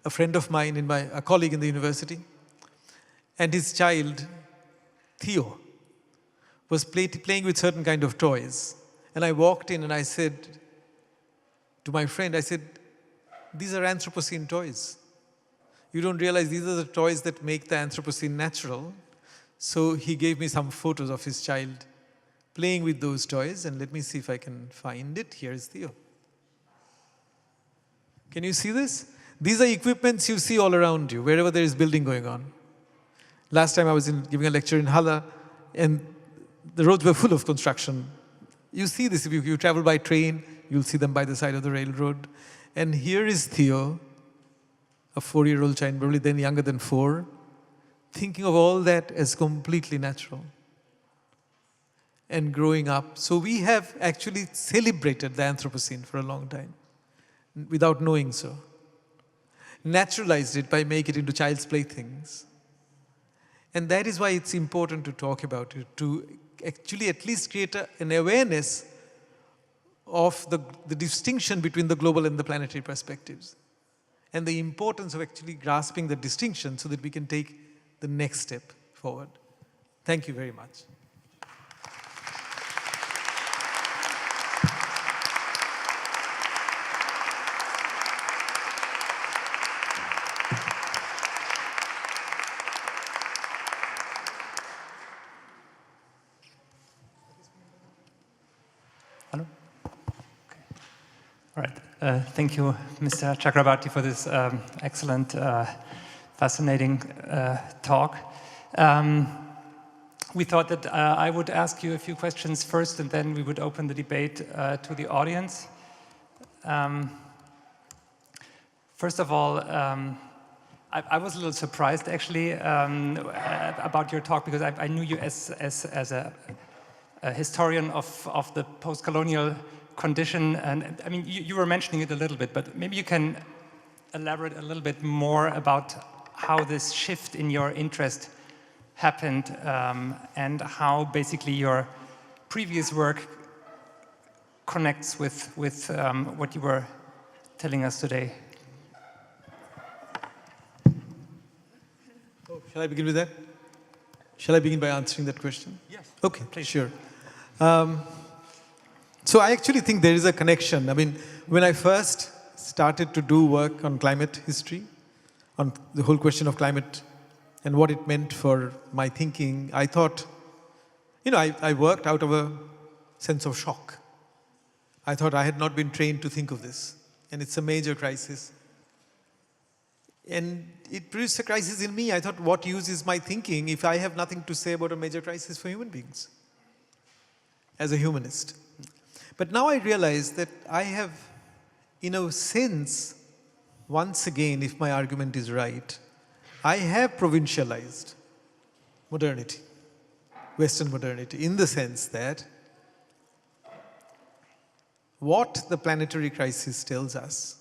a friend of mine, a colleague in the university, and his child, Theo, was playing with certain kind of toys. And I walked in and I said to my friend, these are Anthropocene toys. You don't realize these are the toys that make the Anthropocene natural. So he gave me some photos of his child playing with those toys, and let me see if I can find it. Here is Theo. Can you see this? These are equipments you see all around you, wherever there is building going on. Last time I was giving a lecture in Halle, and the roads were full of construction. You see this, if you travel by train, you'll see them by the side of the railroad. And here is Theo, a 4-year-old child, probably then younger than 4, thinking of all that as completely natural and growing up. So we have actually celebrated the Anthropocene for a long time without knowing so. Naturalized it by making it into child's playthings. And that is why it's important to talk about it, to actually at least create an awareness of the distinction between the global and the planetary perspectives, and the importance of actually grasping the distinction so that we can take the next step forward. Thank you very much. Hello? Okay. All right. Thank you, Mr. Chakrabarty, for this excellent, fascinating talk. We thought that I would ask you a few questions first, and then we would open the debate to the audience. First of all, I was a little surprised, actually, about your talk, because I knew you as a historian of the post-colonial condition, and I mean, you were mentioning it a little bit, but maybe you can elaborate a little bit more about how this shift in your interest happened, and how basically your previous work connects with what you were telling us today. Oh, shall I begin with that? Shall I begin by answering that question? Yes. Okay, please. Sure. So I actually think there is a connection. I mean, when I first started to do work on climate history, on the whole question of climate and what it meant for my thinking, I thought, I worked out of a sense of shock. I thought I had not been trained to think of this, and it's a major crisis. And it produced a crisis in me. I thought, what use is my thinking if I have nothing to say about a major crisis for human beings, as a humanist? But now I realize that I have, in a sense, once again, if my argument is right, I have provincialized modernity, Western modernity, in the sense that what the planetary crisis tells us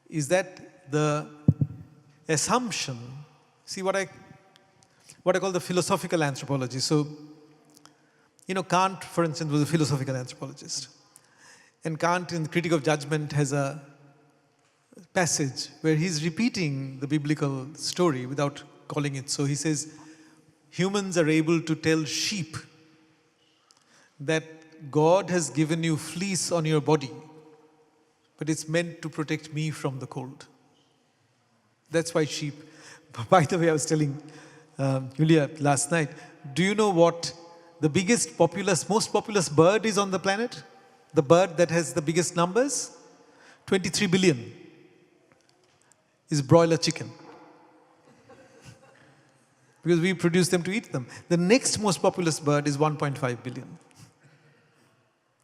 is that the assumption, see what I call the philosophical anthropology. So, Kant, for instance, was a philosophical anthropologist. And Kant, in Critique of Judgment, has a passage where he's repeating the biblical story without calling it. So he says, humans are able to tell sheep that God has given you fleece on your body, but it's meant to protect me from the cold. That's why sheep. By the way, I was telling Julia last night, do you know what the most populous bird is on the planet? The bird that has the biggest numbers? 23 billion is broiler chicken. Because we produce them to eat them. The next most populous bird is 1.5 billion.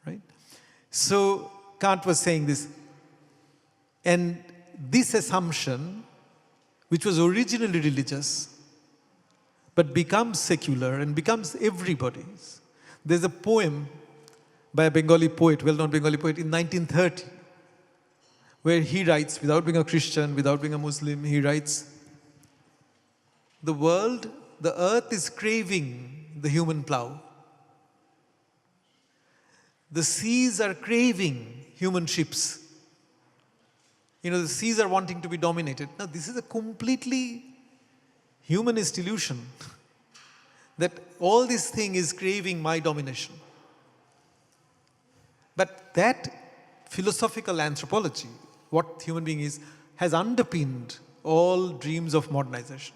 Right? So Kant was saying this. And this assumption, which was originally religious, but becomes secular and becomes everybody's. There's a poem by a Bengali poet, well-known Bengali poet, in 1930, where he writes, without being a Christian, without being a Muslim, he writes, the world, the earth is craving the human plow. The seas are craving human ships. The seas are wanting to be dominated. Now, this is a completely humanist illusion that all this thing is craving my domination. But that philosophical anthropology, what human being is, has underpinned all dreams of modernization,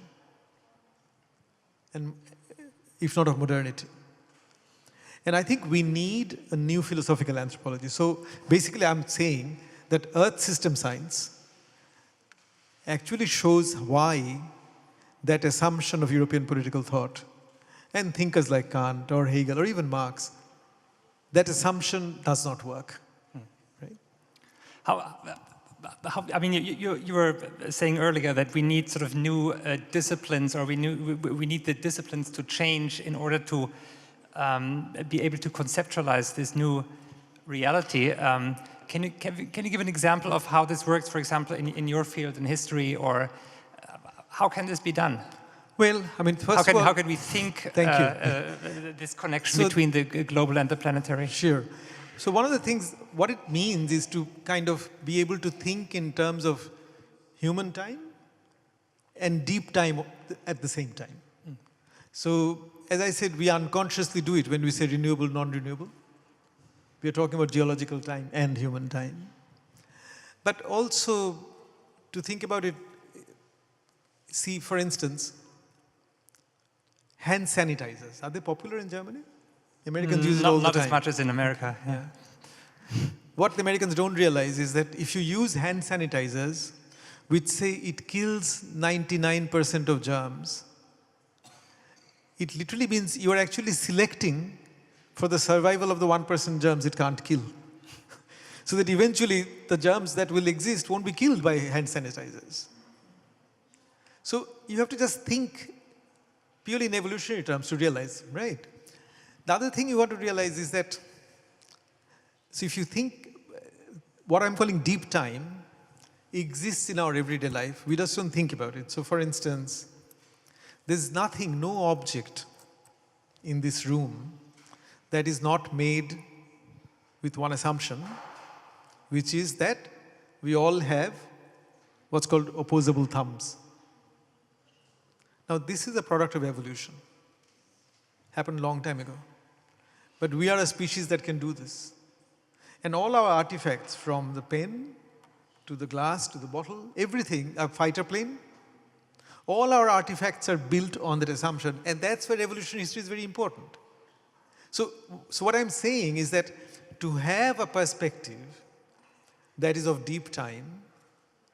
and if not of modernity. And I think we need a new philosophical anthropology. So basically I'm saying that Earth system science actually shows why that assumption of European political thought and thinkers like Kant or Hegel or even Marx, that assumption does not work. Right? I mean, you were saying earlier that we need sort of new disciplines, or we need the disciplines to change in order to be able to conceptualize this new reality. Can you give an example of how this works, for example, in your field in history, or how can this be done? Well, I mean, first of all, how can we think this connection between the global and the planetary? Sure. So one of the things, what it means is to kind of be able to think in terms of human time and deep time at the same time. So, as I said, we unconsciously do it when we say renewable, non-renewable. We are talking about geological time and human time. But also, to think about it, see, for instance, hand sanitizers. Are they popular in Germany? Americans use it all the time. Not as much as in America. Yeah. What the Americans don't realize is that if you use hand sanitizers, which say it kills 99% of germs, it literally means you are actually selecting for the survival of the 1% germs it can't kill. So that eventually the germs that will exist won't be killed by hand sanitizers. So you have to just think purely in evolutionary terms to realize, right? The other thing you want to realize is that, so if you think what I'm calling deep time exists in our everyday life, we just don't think about it. So for instance, there's nothing, no object in this room that is not made with one assumption, which is that we all have what's called opposable thumbs. Now this is a product of evolution. Happened a long time ago. But we are a species that can do this. And all our artifacts, from the pen to the glass to the bottle, everything, a fighter plane, all our artifacts are built on that assumption, and that's where evolutionary history is very important. So what I'm saying is that to have a perspective that is of deep time,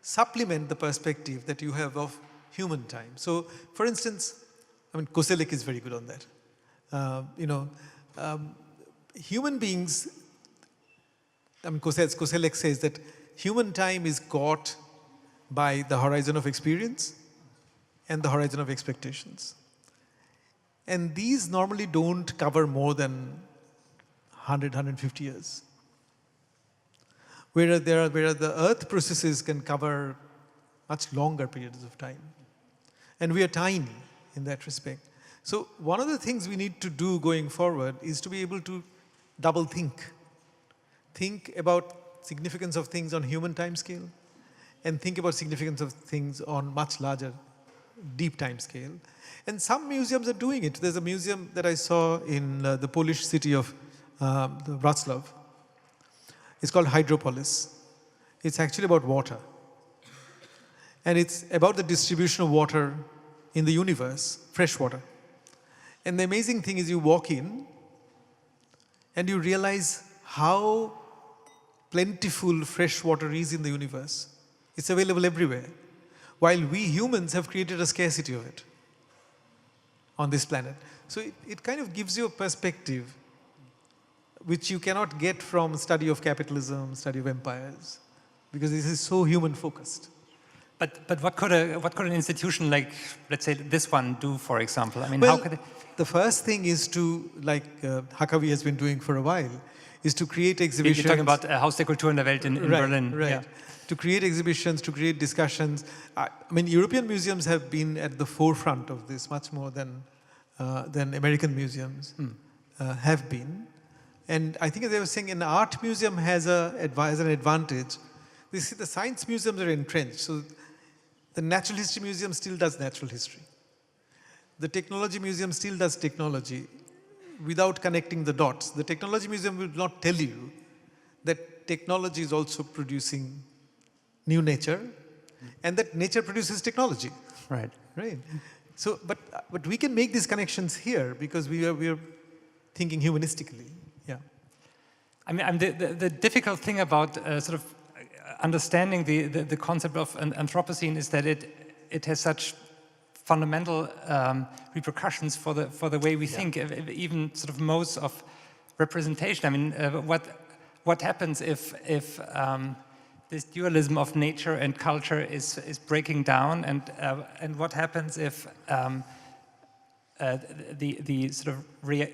supplement the perspective that you have of human time. So, for instance, I mean, Koselleck is very good on that. Human beings, I mean, Koselleck says that human time is caught by the horizon of experience and the horizon of expectations. And these normally don't cover more than 100, 150 years. Whereas the earth processes can cover much longer periods of time. And we are tiny in that respect. So one of the things we need to do going forward is to be able to double think. Think about significance of things on human time scale, and think about significance of things on much larger, deep time scale. And some museums are doing it. There's a museum that I saw in the Polish city of Wrocław. It's called Hydropolis. It's actually about water. And it's about the distribution of water in the universe, fresh water. And the amazing thing is you walk in and you realize how plentiful fresh water is in the universe. It's available everywhere. While we humans have created a scarcity of it on this planet. So it kind of gives you a perspective which you cannot get from study of capitalism, study of empires, because this is so human focused. But what could an institution like, let's say, this one do, for example? I mean, well, how could it... The first thing is to, like Hakavi has been doing for a while, is to create exhibitions. You're talking about Haus der Kultur in der Welt in Berlin. Right. Yeah. To create exhibitions, to create discussions. I mean, European museums have been at the forefront of this much more than American museums have been. And I think as I was saying, an art museum has an advantage. You see, the science museums are entrenched. So the natural history museum still does natural history. The technology museum still does technology without connecting the dots. The technology museum will not tell you that technology is also producing new nature, and that nature produces technology. Right. Right. So, but we can make these connections here because we are thinking humanistically. Yeah. I mean, the difficult thing about sort of understanding the concept of Anthropocene is that it has such fundamental repercussions for the way we think, even sort of modes of representation. I mean, what happens if this dualism of nature and culture is breaking down, and what happens if the sort of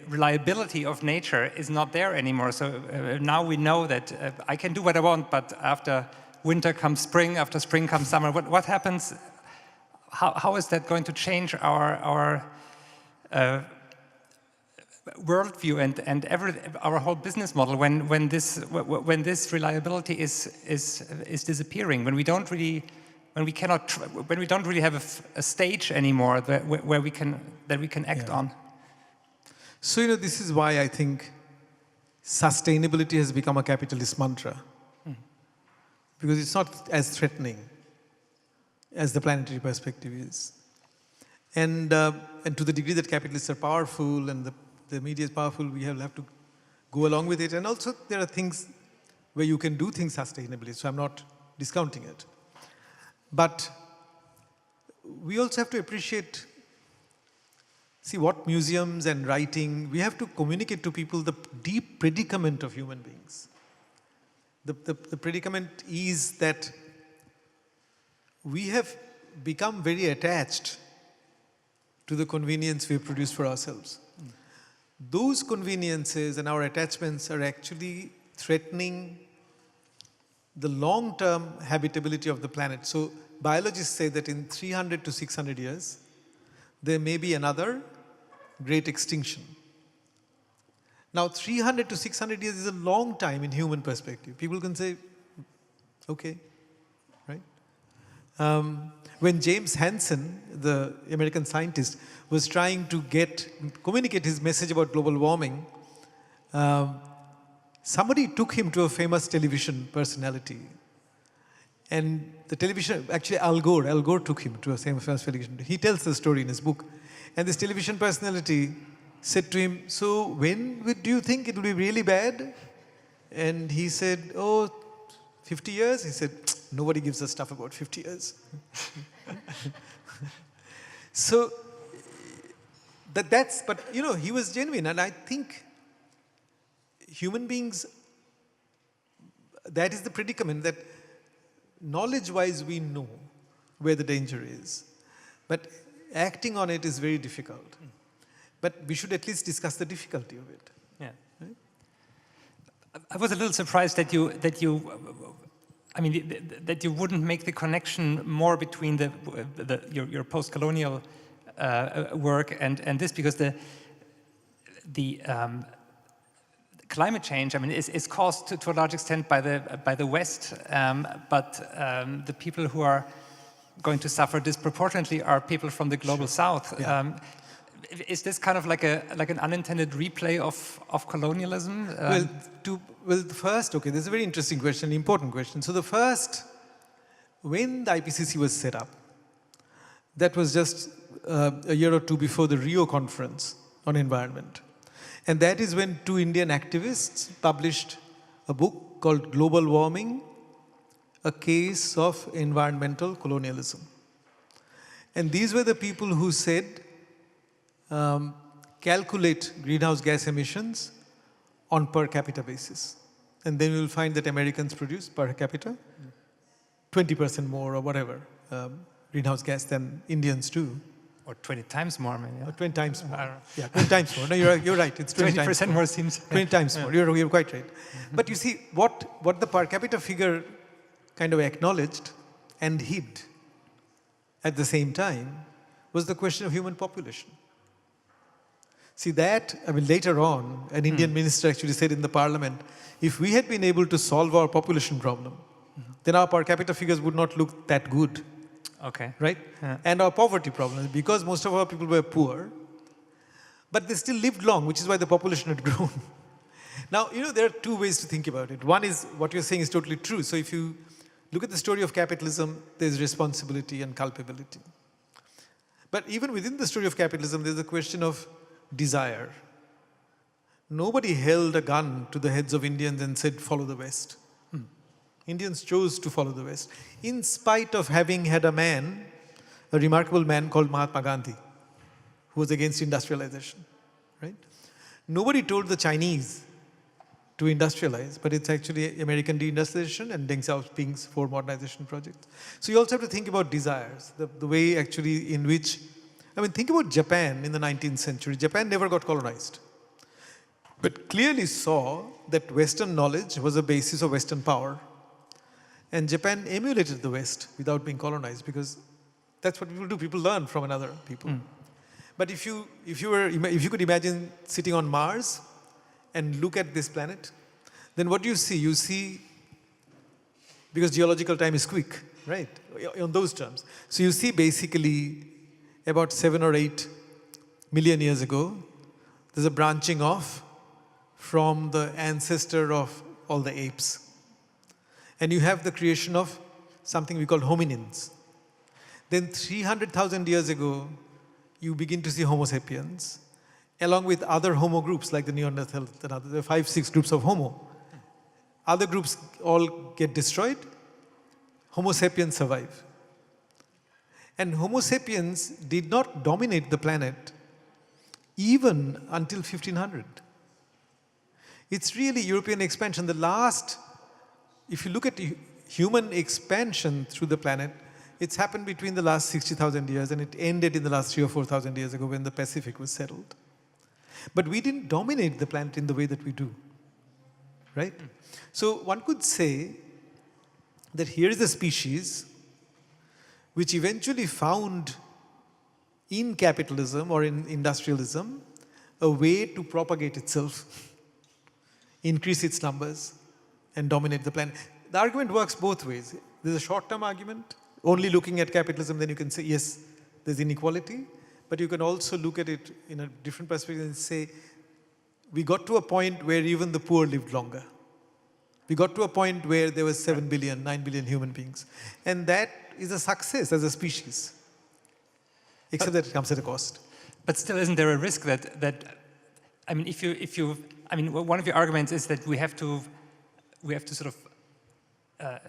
reliability of nature is not there anymore? So now we know that I can do what I want, but after winter comes spring, after spring comes summer. What happens? How is that going to change our worldview and our whole business model when this reliability is disappearing, when we don't really have a stage anymore where we can act on? So this is why I think sustainability has become a capitalist mantra, because it's not as threatening as the planetary perspective is, and to the degree that capitalists are powerful and the media is powerful, we have to go along with it. And also there are things where you can do things sustainably, so I'm not discounting it. But we also have to appreciate, see, what museums and writing, we have to communicate to people the deep predicament of human beings. The predicament is that we have become very attached to the convenience we have produced for ourselves. Those conveniences and our attachments are actually threatening the long-term habitability of the planet. So biologists say that in 300 to 600 years, there may be another great extinction. Now, 300 to 600 years is a long time in human perspective. People can say, okay, right? When James Hansen, the American scientist, was trying to communicate his message about global warming, somebody took him to a famous television personality. And the television, actually Al Gore took him to a famous television. He tells the story in his book. And this television personality said to him, so when do you think it will be really bad? And he said, oh, 50 years? He said, nobody gives a stuff about 50 years. So, but you know, he was genuine. And I think human beings, that is the predicament, that knowledge-wise we know where the danger is. But acting on it is very difficult. But we should at least discuss the difficulty of it. Yeah. Right? I was a little surprised that you wouldn't make the connection more between your post-colonial work and this, because the climate change, I mean, is caused to a large extent by the West, but the people who are going to suffer disproportionately are people from the global South. Yeah. Is this kind of like an unintended replay of colonialism? First, okay, this is a very interesting question, important question. So the first, when the IPCC was set up, that was just a year or two before the Rio conference on environment. And that is when two Indian activists published a book called Global Warming, A Case of Environmental Colonialism. And these were the people who said, calculate greenhouse gas emissions on per capita basis. And then you will find that Americans produce per capita 20% more or whatever greenhouse gas than Indians do. Or 20 times more, maybe. Yeah. Or 20 times more. Yeah, 20 times more. No, you're right. It's 20 times 20% more seems. 20 times more. You're quite right. But you see, what the per capita figure kind of acknowledged and hid at the same time was the question of human population. See that, I mean, later on, an Indian minister actually said in the parliament, if we had been able to solve our population problem, then our per capita figures would not look that good. Okay. Right? Yeah. And our poverty problem, because most of our people were poor, but they still lived long, which is why the population had grown. Now, you know, there are two ways to think about it. One is, what you're saying is totally true. So if you look at the story of capitalism, there's responsibility and culpability. But even within the story of capitalism, there's a question of desire. Nobody held a gun to the heads of Indians and said, follow the West. Indians chose to follow the West, in spite of having had a remarkable man called Mahatma Gandhi, who was against industrialization, right? Nobody told the Chinese to industrialize, but it's actually American deindustrialization and Deng Xiaoping's four modernization projects. So you also have to think about desires, the way actually in which, I mean, think about Japan in the 19th century. Japan never got colonized, but clearly saw that Western knowledge was a basis of Western power. And Japan emulated the West without being colonized, because that's what people do. People learn from another people. But if you could imagine sitting on Mars and look at this planet, then what do you see? You see, because geological time is quick, right? On those terms. So you see basically about 7 or 8 million years ago, there's a branching off from the ancestor of all the apes. And you have the creation of something we call hominins. Then 300,000 years ago, you begin to see Homo sapiens, along with other Homo groups like the Neanderthals and other. There are 5, 6 groups of Homo. Other groups all get destroyed. Homo sapiens survive. And Homo sapiens did not dominate the planet even until 1500. It's really European expansion. If you look at human expansion through the planet, it's happened between the last 60,000 years, and it ended in the last 3,000 or 4,000 years ago when the Pacific was settled. But we didn't dominate the planet in the way that we do, right? So one could say that here is a species which eventually found in capitalism or in industrialism a way to propagate itself, increase its numbers, and dominate the planet. The argument works both ways. There's a short-term argument, only looking at capitalism, then you can say, yes, there's inequality, but you can also look at it in a different perspective and say, we got to a point where even the poor lived longer. We got to a point where there was 7 billion, 9 billion human beings. And that is a success as a species. Except that it comes at a cost. But still, isn't there a risk that I mean, I mean, one of your arguments is that we have to sort of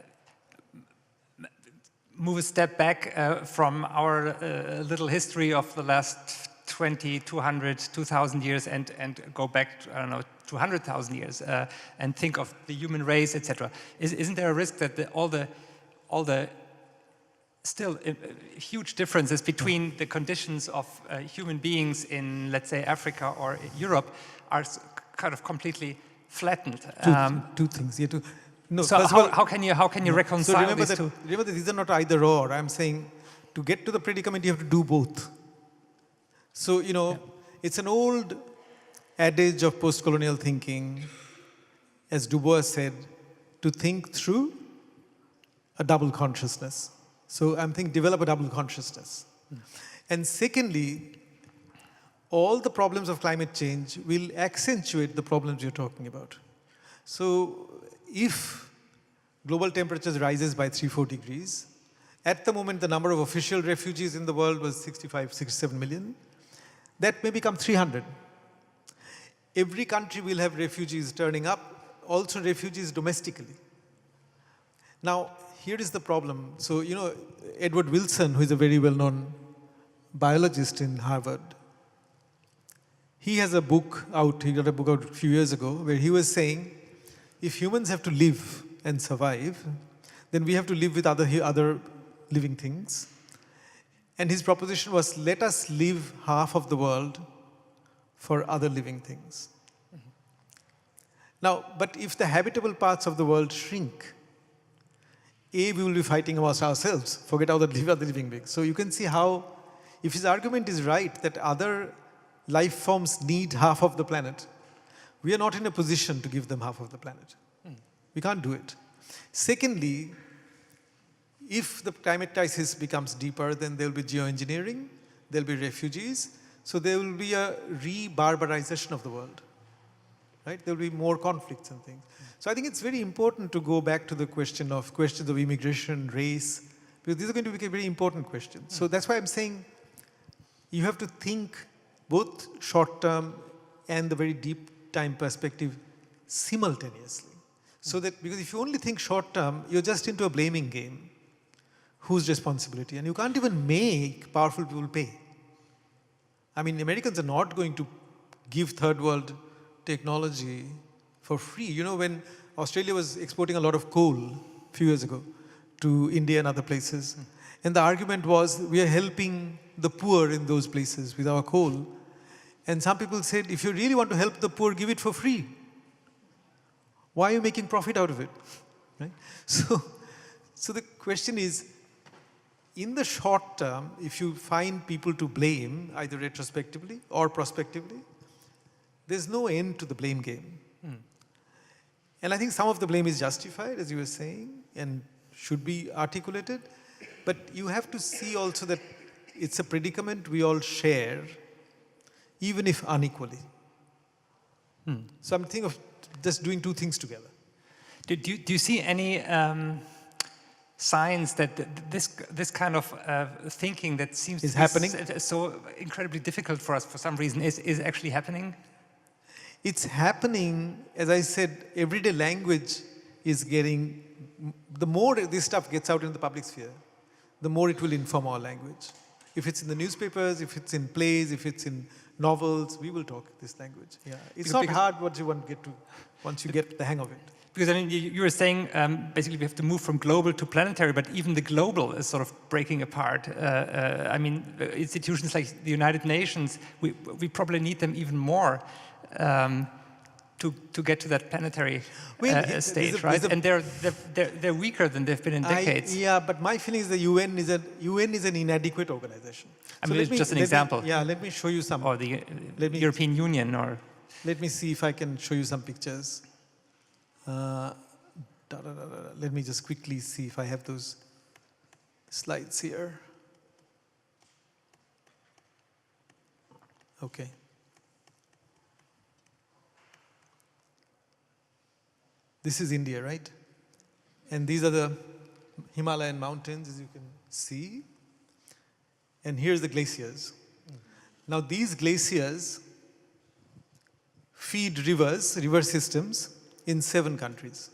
move a step back from our little history of the last 20, 200, 2,000 years and go back, I don't know, 200,000 years and think of the human race, etc. Isn't there a risk that all the still huge differences between the conditions of human beings in, let's say, Africa or Europe are kind of completely flattened? Two things. Yeah, no, so how can you reconcile so remember these two? Remember that these are not either or. I'm saying to get to the predicament, you have to do both. So, you know, it's an old adage of post-colonial thinking, as Du Bois said, to think through a double consciousness. So I'm thinking develop a double consciousness. And secondly, all the problems of climate change will accentuate the problems you're talking about. So if global temperatures rises by 3-4 degrees, at the moment the number of official refugees in the world was 65-67 million. That may become 300. Every country will have refugees turning up, also refugees domestically. Now, here is the problem. So, you know, Edward Wilson, who is a very well-known biologist in Harvard, he has a book out, he got a book out a few years ago, where he was saying, if humans have to live and survive, then we have to live with other living things. And his proposition was, let us live half of the world for other living things. Mm-hmm. Now, but if the habitable parts of the world shrink, we will be fighting amongst ourselves, forget other living beings. So you can see how, if his argument is right, that other life forms need half of the planet, we are not in a position to give them half of the planet. We can't do it. Secondly, if the climate crisis becomes deeper, then there will be geoengineering, there will be refugees, so there will be a re-barbarization of the world. Right? There will be more conflicts and things. So I think it's very important to go back to the questions of immigration, race, because these are going to be very important questions. So that's why I'm saying you have to think both short-term and the very deep time perspective simultaneously. So that, because if you only think short-term, you're just into a blaming game. Whose responsibility? And you can't even make powerful people pay. I mean, Americans are not going to give third world technology for free. You know, when Australia was exporting a lot of coal a few years ago to India and other places, and the argument was, we are helping the poor in those places with our coal. And some people said, if you really want to help the poor, give it for free. Why are you making profit out of it? Right? So the question is, in the short term, if you find people to blame, either retrospectively or prospectively, there's no end to the blame game. And I think some of the blame is justified, as you were saying, and should be articulated. But you have to see also that it's a predicament we all share, even if unequally. So I'm thinking of just doing two things together. Do you see any signs that this kind of thinking that seems is to happening? Be so incredibly difficult for us for some reason is actually happening? It's happening, as I said, everyday language is getting, the more this stuff gets out in the public sphere, the more it will inform our language. If it's in the newspapers, if it's in plays, if it's in novels, we will talk this language. Yeah, it's not hard what you want to get to once you get the hang of it. Because I mean, you were saying basically we have to move from global to planetary, but even the global is sort of breaking apart. I mean, institutions like the United Nations, we probably need them even more to get to that planetary stage, right? And they're weaker than they've been in decades. Yeah, but my feeling is the UN is an inadequate organization. I mean, it's just an example. Let me show you some. Or the European Union, or. Let me see if I can show you some pictures. Let me just quickly see if I have those slides here. Okay. This is India, right? And these are the Himalayan mountains, as you can see. And here's the glaciers. Now these glaciers feed rivers, river systems in 7 countries,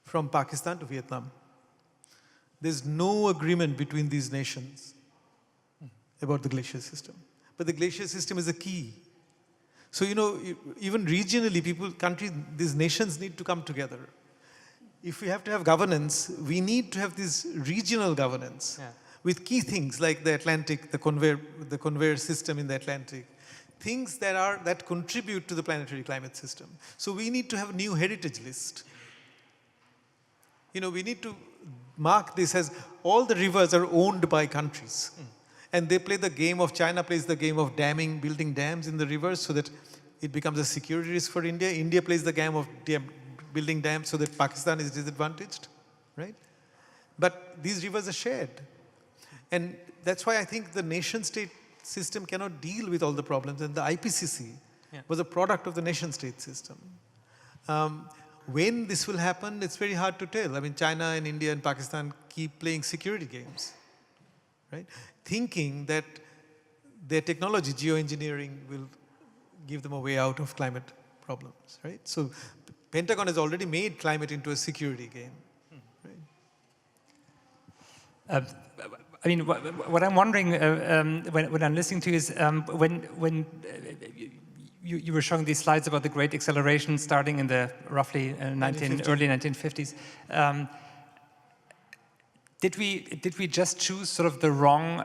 from Pakistan to Vietnam. There's no agreement between these nations about the glacier system. But the glacier system is a key. So, you know, even regionally, these nations need to come together. If we have to have governance, we need to have this regional governance with key things like the Atlantic, the conveyor system in the Atlantic, things that contribute to the planetary climate system. So we need to have a new heritage list. You know, we need to mark this as all the rivers are owned by countries. And they play the game of, China plays the game of damming, building dams in the rivers so that it becomes a security risk for India. India plays the game of building dams so that Pakistan is disadvantaged, right? But these rivers are shared. And that's why I think the nation-state system cannot deal with all the problems. And the IPCC was a product of the nation-state system. When this will happen, it's very hard to tell. I mean, China and India and Pakistan keep playing security games, right? Thinking that their technology, geoengineering, will give them a way out of climate problems, right? So Pentagon has already made climate into a security game, right? I mean, what I'm wondering when I'm listening to you is when you were showing these slides about the great acceleration starting in the roughly early 1950s. Did we just choose sort of the wrong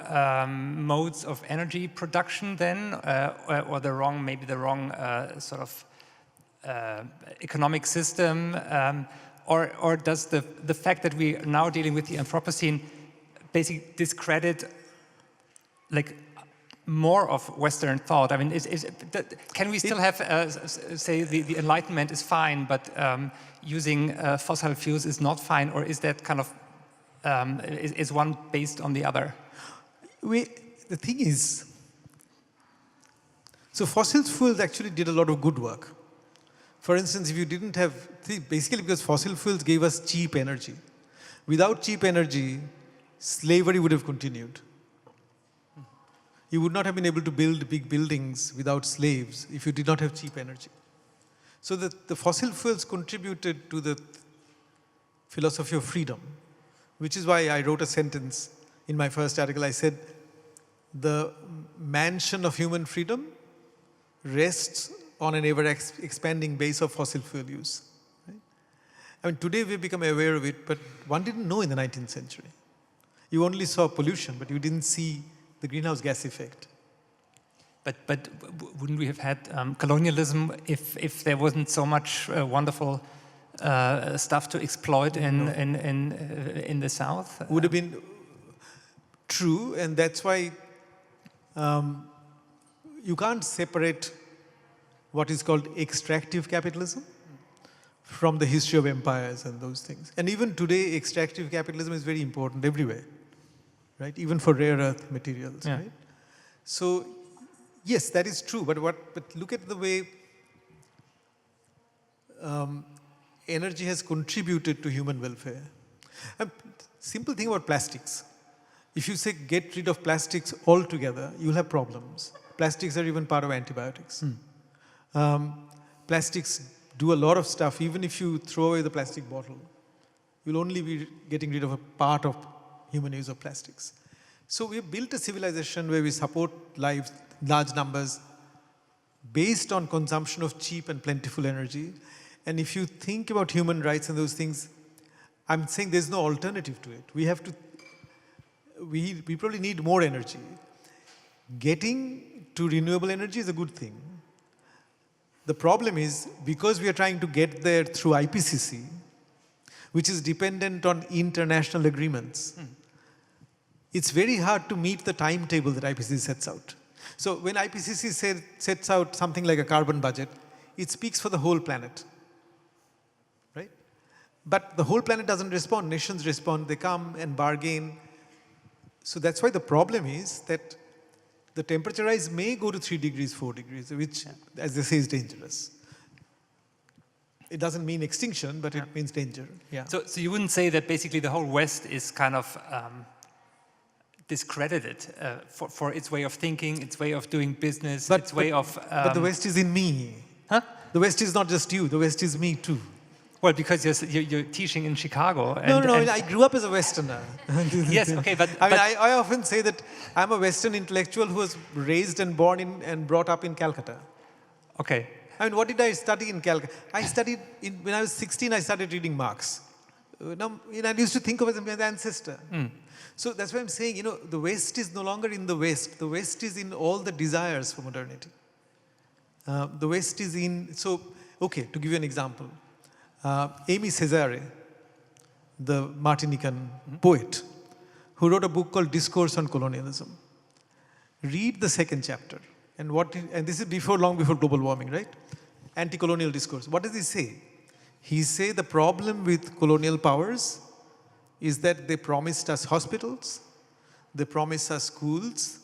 modes of energy production then, or maybe the wrong sort of economic system, or does the fact that we are now dealing with the Anthropocene basically discredit like more of Western thought? I mean, can we still have say the Enlightenment is fine, but using fossil fuels is not fine, or is that kind of is one based on the other? The thing is, so fossil fuels actually did a lot of good work. For instance, if you didn't have, basically because fossil fuels gave us cheap energy. Without cheap energy, slavery would have continued. You would not have been able to build big buildings without slaves if you did not have cheap energy. So the fossil fuels contributed to the philosophy of freedom, which is why I wrote a sentence in my first article. I said, the mansion of human freedom rests on an ever-expanding base of fossil fuel use. Right? I mean, today we've become aware of it, but one didn't know in the 19th century. You only saw pollution, but you didn't see the greenhouse gas effect. But wouldn't we have had colonialism if there wasn't so much wonderful stuff to exploit in the South? Would have been true, and that's why you can't separate what is called extractive capitalism from the history of empires and those things. And even today, extractive capitalism is very important everywhere, right? Even for rare earth materials, right? So, yes, that is true. But look at the way energy has contributed to human welfare. Simple thing about plastics. If you say get rid of plastics altogether, you'll have problems. Plastics are even part of antibiotics. Plastics do a lot of stuff. Even if you throw away the plastic bottle, you'll only be getting rid of a part of human use of plastics. So we have built a civilization where we support lives, large numbers, based on consumption of cheap and plentiful energy. And if you think about human rights and those things, I'm saying there's no alternative to it. We probably need more energy. Getting to renewable energy is a good thing. The problem is, because we are trying to get there through IPCC, which is dependent on international agreements, it's very hard to meet the timetable that IPCC sets out. So when IPCC sets out something like a carbon budget, it speaks for the whole planet, right? But the whole planet doesn't respond. Nations respond. They come and bargain. So that's why the problem is that the temperature rise may go to 3 degrees, 4 degrees, which, as they say, is dangerous. It doesn't mean extinction, but it means danger. Yeah. So you wouldn't say that basically the whole West is kind of discredited for its way of thinking, its way of doing business, its way of... but the West is in me. Huh? The West is not just you, the West is me too. Well, because you're teaching in Chicago. And, no, I grew up as a Westerner. Yes, okay, but... I often say that I'm a Western intellectual who was raised and born in and brought up in Calcutta. Okay. I mean, what did I study in Calcutta? I studied, when I was 16, I started reading Marx. I used to think of it as my ancestor. So that's why I'm saying, the West is no longer in the West. The West is in all the desires for modernity. The West is in, to give you an example. Aimé Césaire, the Martinican poet, who wrote a book called Discourse on Colonialism. Read the second chapter. And this is long before global warming, right? Anti-colonial discourse. What does he say? He says the problem with colonial powers is that they promised us hospitals, they promised us schools,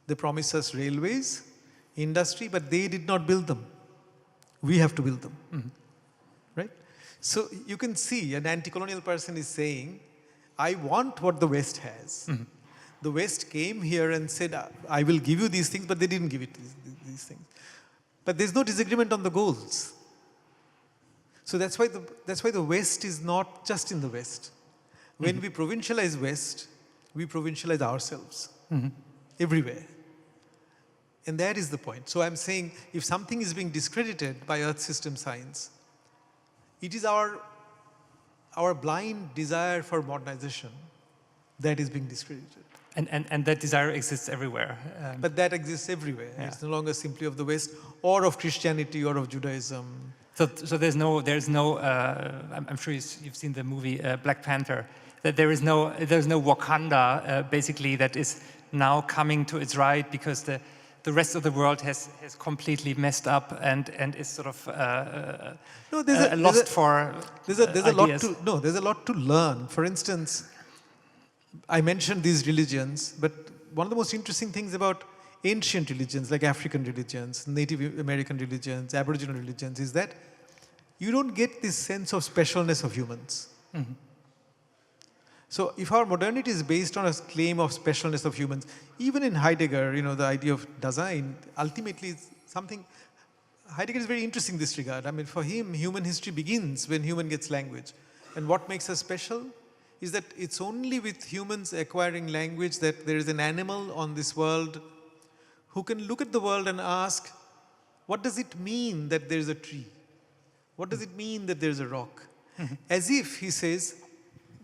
they promised us railways, industry, but they did not build them. We have to build them. Right? So you can see an anti-colonial person is saying, I want what the West has. The West came here and said, I will give you these things, but they didn't give it these things. But there's no disagreement on the goals. So that's why the West is not just in the West. When we provincialize West, we provincialize ourselves everywhere. And that is the point. So I'm saying if something is being discredited by Earth system science, it is our blind desire for modernization that is being discredited. And that desire exists everywhere. But that exists everywhere. Yeah. It's no longer simply of the West or of Christianity or of Judaism. So there's no. I'm sure you've seen the movie Black Panther. That there's no Wakanda basically that is now coming to its right because the rest of the world has completely messed up and is sort of lost for there's a lot to learn. For instance, I mentioned these religions, but one of the most interesting things about ancient religions like African religions, Native American religions, Aboriginal religions is that you don't get this sense of specialness of humans. So if our modernity is based on a claim of specialness of humans, even in Heidegger, the idea of Dasein, ultimately is something, Heidegger is very interesting in this regard. I mean, for him, human history begins when human gets language. And what makes us special is that it's only with humans acquiring language that there is an animal on this world who can look at the world and ask, what does it mean that there's a tree? What does it mean that there's a rock? As if, he says,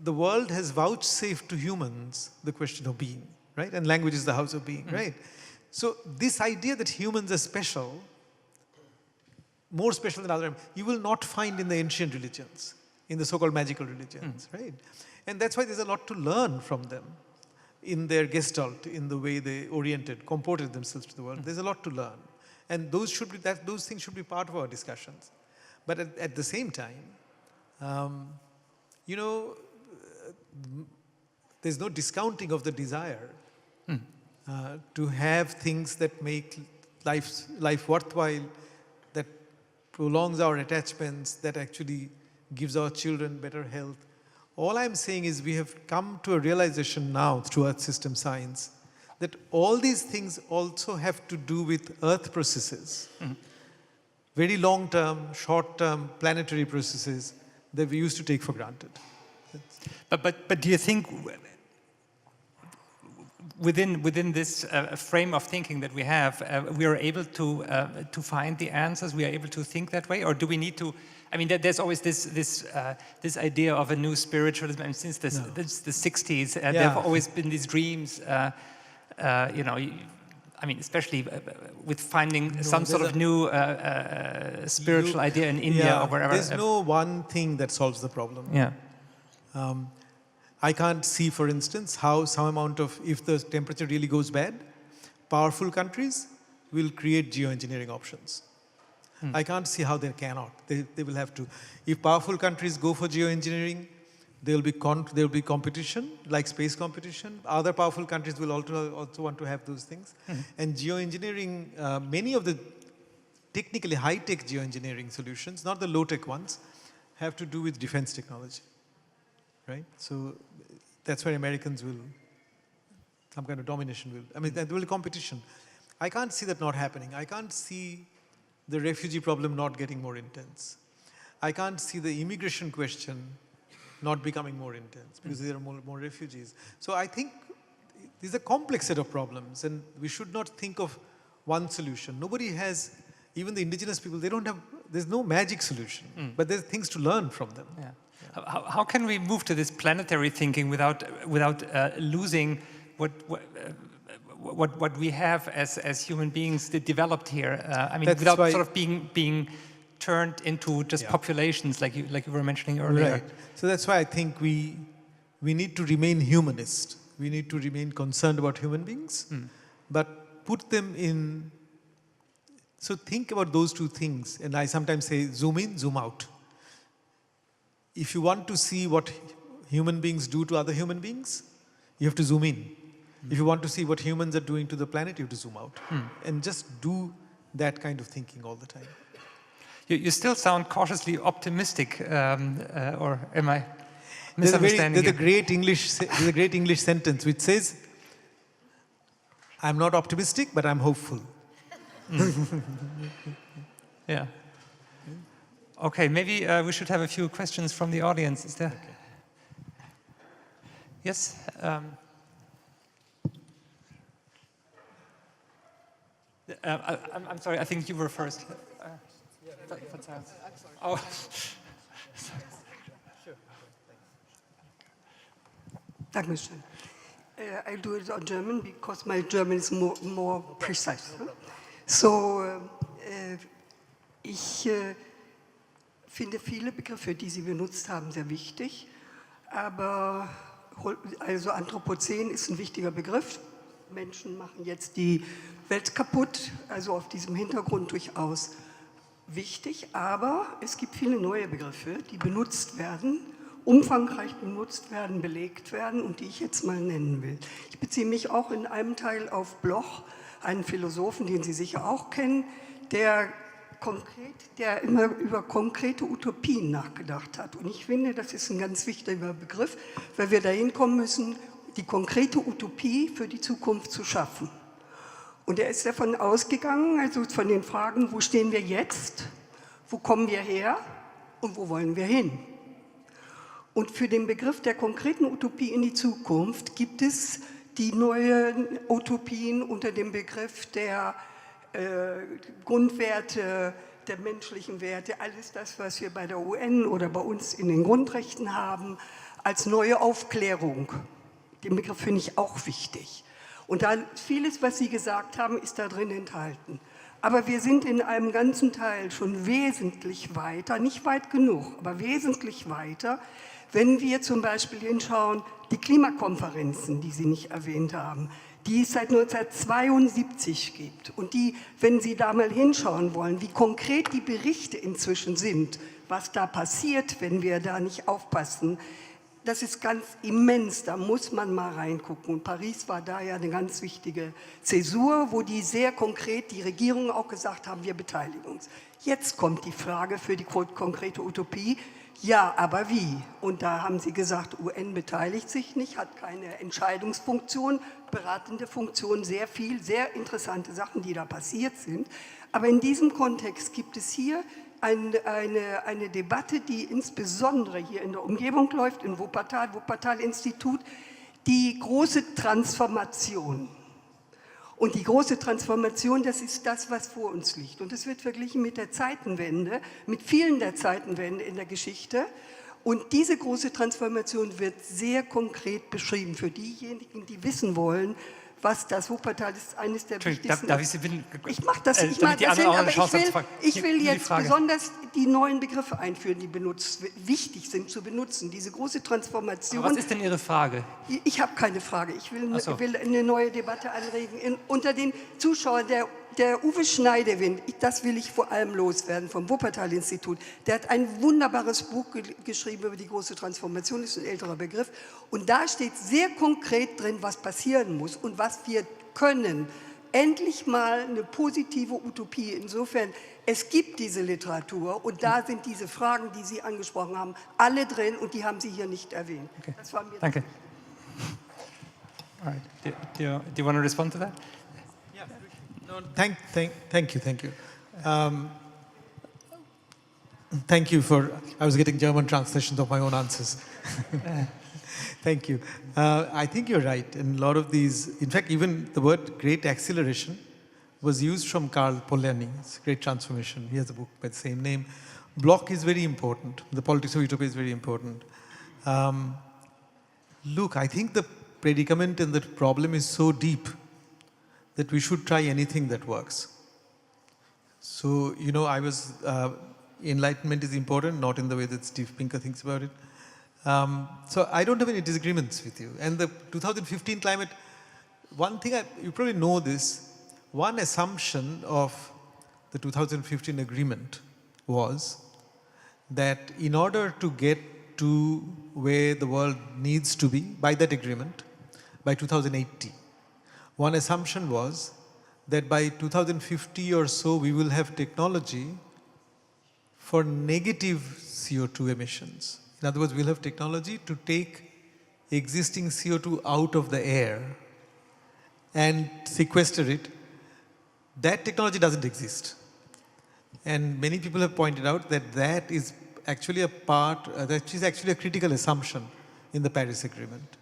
the world has vouchsafed to humans the question of being, right? And language is the house of being, right? So this idea that humans are special, more special than other, you will not find in the ancient religions, in the so-called magical religions, right? And that's why there's a lot to learn from them in their gestalt, in the way they comported themselves to the world. There's a lot to learn. And those things should be part of our discussions. But at the same time, there's no discounting of the desire to have things that make life worthwhile, that prolongs our attachments, that actually gives our children better health. All I'm saying is we have come to a realization now through Earth system science that all these things also have to do with Earth processes. Very long-term, short-term, planetary processes that we used to take for granted. But do you think within this frame of thinking that we have, we are able to find the answers? We are able to think that way, or do we need to? I mean, there's always this idea of a new spiritualism, and since the 60s, there have always been these dreams. I mean, especially with finding some sort of new spiritual idea in India or wherever. There's no one thing that solves the problem. I can't see, for instance, how some amount of, if the temperature really goes bad, powerful countries will create geoengineering options. I can't see how they cannot. They will have to. If powerful countries go for geoengineering, there will be competition, like space competition. Other powerful countries will also want to have those things. And geoengineering, many of the technically high-tech geoengineering solutions, not the low-tech ones, have to do with defense technology, right? So that's where Americans will, some kind of domination will, I mean, there will be competition. I can't see that not happening. I can't see the refugee problem not getting more intense. I can't see the immigration question not becoming more intense because there are more refugees. So I think these are complex set of problems, and we should not think of one solution. Nobody has, even the indigenous people, they don't have, there's no magic solution, but there's things to learn from them. Yeah. How can we move to this planetary thinking without losing what we have as human beings developed here? I mean, without sort of being turned into just populations, like you were mentioning earlier. Right. So that's why I think we need to remain humanist. We need to remain concerned about human beings, but put them in. So think about those two things, and I sometimes say zoom in, zoom out. If you want to see what human beings do to other human beings, you have to zoom in. If you want to see what humans are doing to the planet, you have to zoom out. And just do that kind of thinking all the time. You still sound cautiously optimistic, or am I misunderstanding there's a great English sentence which says, I'm not optimistic, but I'm hopeful. Yeah. Okay, maybe we should have a few questions from the audience. Is there? Okay. Yes. I'm sorry. I think you were first. Oh. Dankeschön. I'll do it on German because my German is more precise. So, ich finde viele Begriffe, die Sie benutzt haben, sehr wichtig. Aber also Anthropozän ist ein wichtiger Begriff. Menschen machen jetzt die Welt kaputt, also auf diesem Hintergrund durchaus wichtig. Aber es gibt viele neue Begriffe, die benutzt werden, umfangreich benutzt werden, belegt werden und die ich jetzt mal nennen will. Ich beziehe mich auch in einem Teil auf Bloch, einen Philosophen, den Sie sicher auch kennen, der immer über konkrete Utopien nachgedacht hat. Und ich finde, das ist ein ganz wichtiger Begriff, weil wir dahin kommen müssen, die konkrete Utopie für die Zukunft zu schaffen. Und er ist davon ausgegangen, also von den Fragen, wo stehen wir jetzt, wo kommen wir her und wo wollen wir hin? Und für den Begriff der konkreten Utopie in die Zukunft gibt es die neuen Utopien unter dem Begriff der Grundwerte, der menschlichen Werte, alles das, was wir bei der UN oder bei uns in den Grundrechten haben, als neue Aufklärung. Den Begriff finde ich auch wichtig. Und da vieles, was Sie gesagt haben, ist da drin enthalten. Aber wir sind in einem ganzen Teil schon wesentlich weiter, nicht weit genug, aber wesentlich weiter, wenn wir zum Beispiel hinschauen, die Klimakonferenzen, die Sie nicht erwähnt haben, die es seit 1972 gibt und die, wenn Sie da mal hinschauen wollen, wie konkret die Berichte inzwischen sind, was da passiert, wenn wir da nicht aufpassen, das ist ganz immens, da muss man mal reingucken. Und Paris war da ja eine ganz wichtige Zäsur, wo die sehr konkret, die Regierungen auch gesagt haben, wir beteiligen uns. Jetzt kommt die Frage für die konkrete Utopie, ja, aber wie? Und da haben Sie gesagt, UN beteiligt sich nicht, hat keine Entscheidungsfunktion, beratende Funktion, sehr viel, sehr interessante Sachen, die da passiert sind. Aber in diesem Kontext gibt es hier eine Debatte, die insbesondere hier in der Umgebung läuft, im Wuppertal-Institut, die große Transformation. Und die große Transformation, das ist das, was vor uns liegt. Und es wird verglichen mit der Zeitenwende, mit vielen der Zeitenwende in der Geschichte. Und diese große Transformation wird sehr konkret beschrieben für diejenigen, die wissen wollen, was das Wuppertal ist, eines der wichtigsten. Darf ich Sie bitten? Ich mache das, ich will jetzt besonders die neuen Begriffe einführen, die wichtig sind zu benutzen. Diese große Transformation. Aber was ist denn Ihre Frage? Ich habe keine Frage. Ich will eine neue Debatte anregen. Unter den Zuschauern, der Uwe Schneidewind, das will ich vor allem loswerden, vom Wuppertal-Institut, der hat ein wunderbares Buch geschrieben über die große Transformation, das ist ein älterer Begriff. Und da steht sehr konkret drin, was passieren muss und was wir können endlich mal eine positive Utopie. Insofern, es gibt diese Literatur und da sind diese Fragen, die Sie angesprochen haben, alle drin und die haben Sie hier nicht erwähnt. Okay. Das war mir Danke. All right. Do you want to respond to that? Yeah. No, thank you. Thank you for, I was getting German translations of my own answers. Thank you. I think you're right. In a lot of these, in fact, even the word great acceleration was used from Karl Polanyi's Great Transformation. He has a book by the same name. Block is very important. The politics of utopia is very important. Look, I think the predicament and the problem is so deep that we should try anything that works. So, you know, enlightenment is important, not in the way that Steve Pinker thinks about it. So I don't have any disagreements with you. And the 2015 climate, one thing, you probably know this, one assumption of the 2015 agreement was that in order to get to where the world needs to be, by that agreement, by 2080, one assumption was that by 2050 or so, we will have technology for negative CO2 emissions. In other words, we'll have technology to take existing CO2 out of the air and sequester it. That technology doesn't exist. And many people have pointed out that that is actually a critical assumption in the Paris Agreement.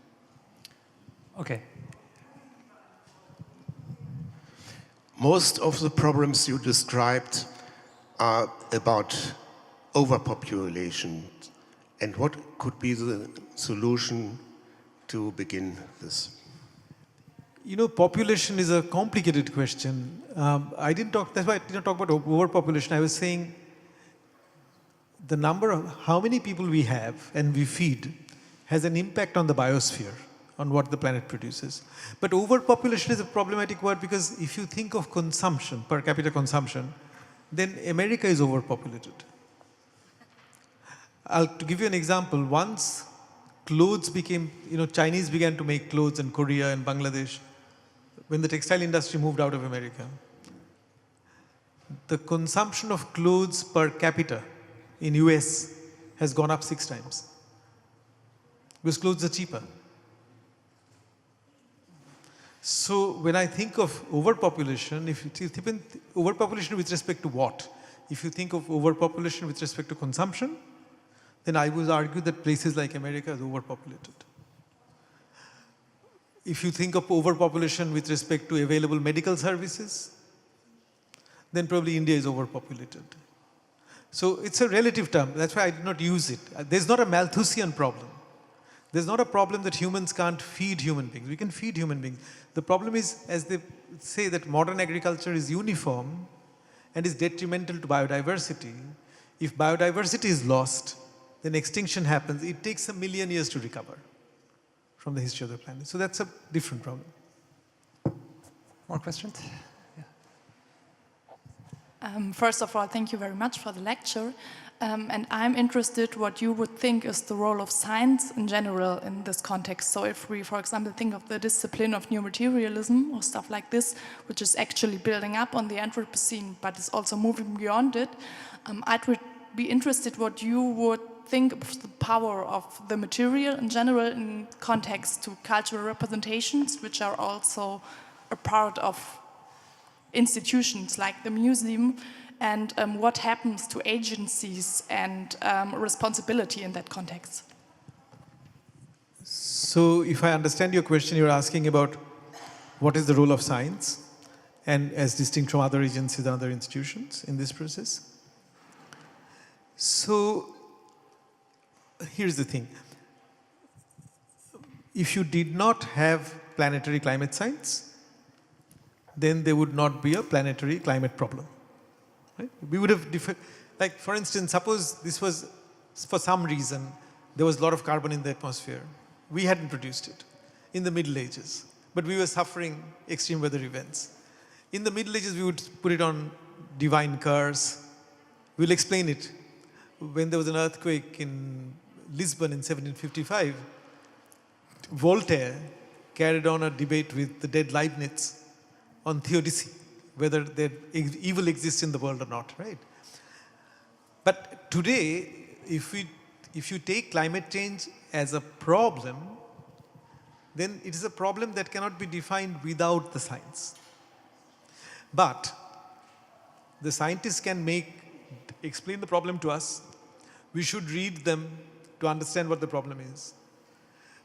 Okay. Most of the problems you described are about overpopulation. And what could be the solution to begin this? You know, population is a complicated question. That's why I didn't talk about overpopulation. I was saying the number of how many people we have and we feed has an impact on the biosphere, on what the planet produces. But overpopulation is a problematic word because if you think of consumption, per capita consumption, then America is overpopulated. To give you an example, once clothes became, Chinese began to make clothes in Korea and Bangladesh, when the textile industry moved out of America, the consumption of clothes per capita in US has gone up 6 times. Because clothes are cheaper. So when I think of overpopulation, if you think overpopulation with respect to what? If you think of overpopulation with respect to consumption, then I would argue that places like America is overpopulated. If you think of overpopulation with respect to available medical services, then probably India is overpopulated. So it's a relative term. That's why I did not use it. There's not a Malthusian problem. There's not a problem that humans can't feed human beings. We can feed human beings. The problem is, as they say, that modern agriculture is uniform and is detrimental to biodiversity. If biodiversity is lost, then extinction happens. It takes 1 million years to recover from the history of the planet. So that's a different problem. More questions? First of all, thank you very much for the lecture. And I'm interested what you would think is the role of science in general in this context. So if we, for example, think of the discipline of new materialism or stuff like this, which is actually building up on the Anthropocene, but is also moving beyond it, I'd be interested what you would think of the power of the material in general in context to cultural representations, which are also a part of institutions like the museum, and what happens to agencies and responsibility in that context. So if I understand your question, you're asking about what is the role of science and as distinct from other agencies and other institutions in this process. So here's the thing. If you did not have planetary climate science, then there would not be a planetary climate problem. Right? We would have, like for instance, suppose this was, for some reason, there was a lot of carbon in the atmosphere. We hadn't produced it in the Middle Ages, but we were suffering extreme weather events. In the Middle Ages, we would put it on divine curse. We'll explain it. When there was an earthquake in Lisbon in 1755, Voltaire carried on a debate with the dead Leibniz on theodicy, whether evil exists in the world or not, right? But today, if you take climate change as a problem, then it is a problem that cannot be defined without the science. But the scientists can explain the problem to us. We should read them to understand what the problem is.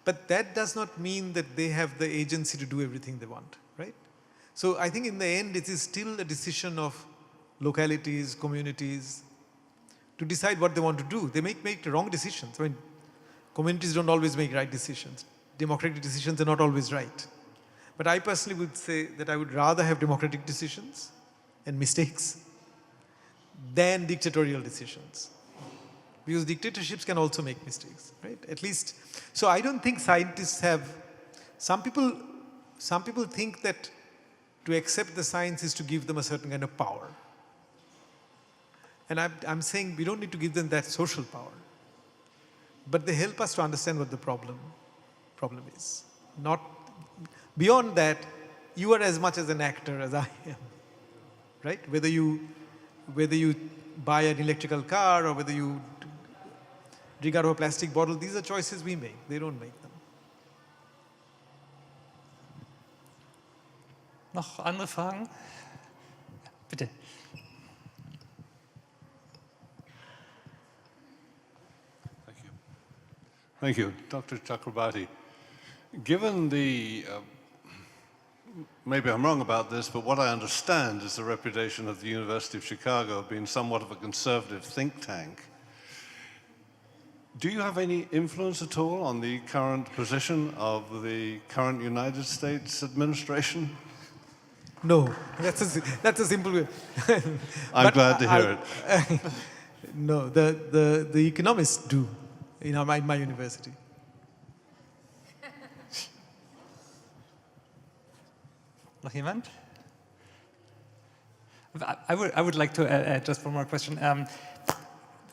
But that does not mean that they have the agency to do everything they want, right? So I think in the end, it is still a decision of localities, communities, to decide what they want to do. They make the wrong decisions. I mean, communities don't always make right decisions. Democratic decisions are not always right. But I personally would say that I would rather have democratic decisions and mistakes than dictatorial decisions. Because dictatorships can also make mistakes, right? At least, so I don't think scientists have, some people think that to accept the science is to give them a certain kind of power. And I'm saying we don't need to give them that social power. But they help us to understand what the problem is. Not beyond that, you are as much as an actor as I am, right? Whether you buy an electrical car or whether you drink out of a plastic bottle, these are choices we make. They don't make them. Noch andere Fragen? Bitte. Thank you. Dr. Chakrabarty, given the, maybe I'm wrong about this, but what I understand is the reputation of the University of Chicago being somewhat of a conservative think tank. Do you have any influence at all on the current position of the current United States administration? No, that's a simple way. I'm glad to hear it. No, the economists do in my university. Noch jemand? I would like to add just one more question.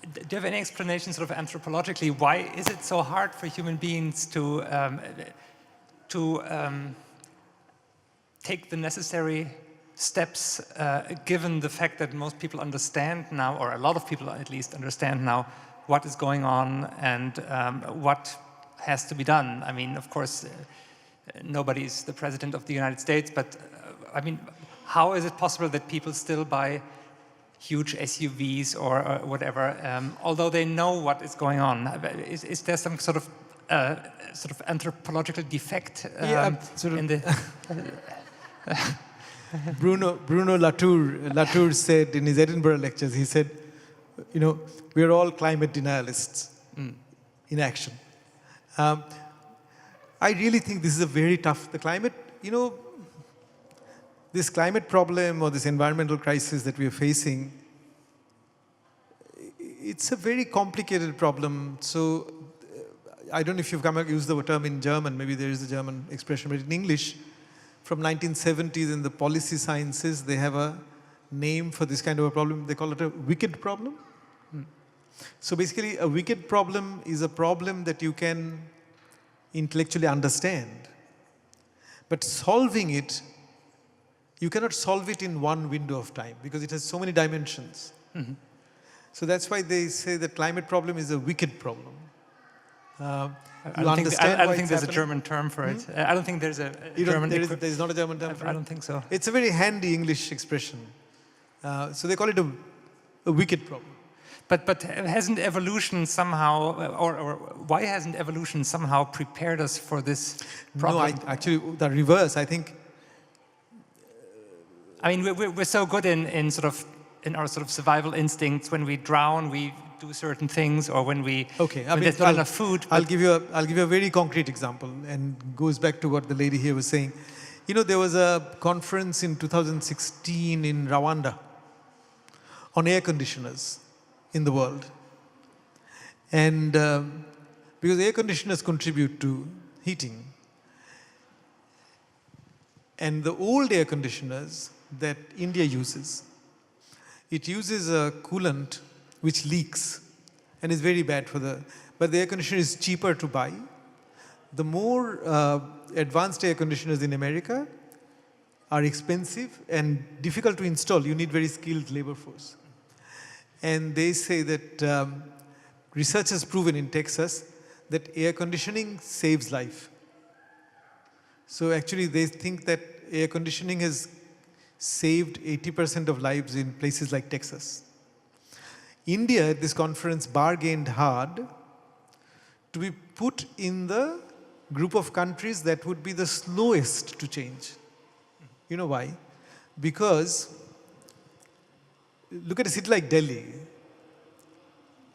Do you have any explanation, sort of anthropologically, why is it so hard for human beings to take the necessary steps, given the fact that most people understand now, or a lot of people at least understand now, what is going on and what has to be done? I mean, of course, nobody's the president of the United States, but I mean, how is it possible that people still buy huge SUVs or whatever, although they know what is going on? Is there some sort of anthropological defect in the? Bruno Latour said in his Edinburgh lectures, he said, you know, we are all climate denialists in action. I really think this is a very tough, the climate, you know, this climate problem or this environmental crisis that we are facing, it's a very complicated problem. So I don't know if you've used the term in German, maybe there is a German expression, but in English, from 1970s in the policy sciences, they have a name for this kind of a problem. They call it a wicked problem. So basically, a wicked problem is a problem that you can intellectually understand. But solving it, you cannot solve it in one window of time because it has so many dimensions. Mm-hmm. So that's why they say the climate problem is a wicked problem. I don't think there's a German term for it. I don't think there's a German. There's not a German term for it? I don't think so. It's a very handy English expression. So they call it a wicked problem. But hasn't evolution somehow, or why hasn't evolution somehow prepared us for this problem? No, actually the reverse. I think. I mean, we're so good in our sort of survival instincts. When we drown, we do certain things, or when there's not enough food. I'll give you a very concrete example, and goes back to what the lady here was saying. You know, there was a conference in 2016 in Rwanda on air conditioners in the world, and because air conditioners contribute to heating, and the old air conditioners that India uses, it uses a coolant which leaks and is very bad but the air conditioner is cheaper to buy. The more advanced air conditioners in America are expensive and difficult to install. You need very skilled labor force. And they say that research has proven in Texas that air conditioning saves life. So actually they think that air conditioning has saved 80% of lives in places like Texas. India at this conference bargained hard to be put in the group of countries that would be the slowest to change. You know why? Because look at a city like Delhi.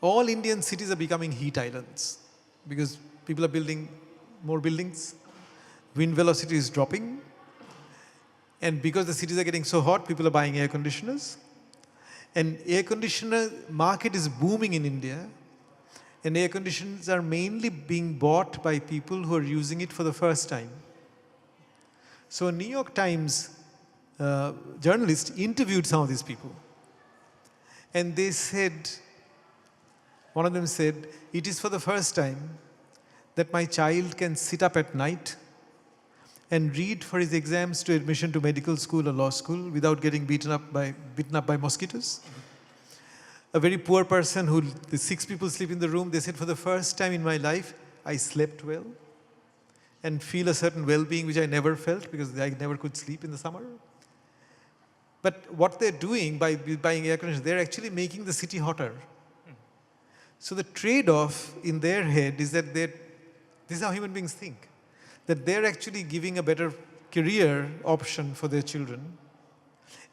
All Indian cities are becoming heat islands because people are building more buildings, wind velocity is dropping, and because the cities are getting so hot, people are buying air conditioners. And air conditioner market is booming in India, and air conditioners are mainly being bought by people who are using it for the first time. So a New York Times journalist interviewed some of these people. And they said, one of them said, it is for the first time that my child can sit up at night and read for his exams to admission to medical school or law school without getting beaten up by mosquitoes. A very poor person who, the 6 people sleep in the room, they said, for the first time in my life, I slept well and feel a certain well-being which I never felt because I never could sleep in the summer. But what they're doing by buying air conditioners, they're actually making the city hotter. So the trade-off in their head is that this is how human beings think, that they're actually giving a better career option for their children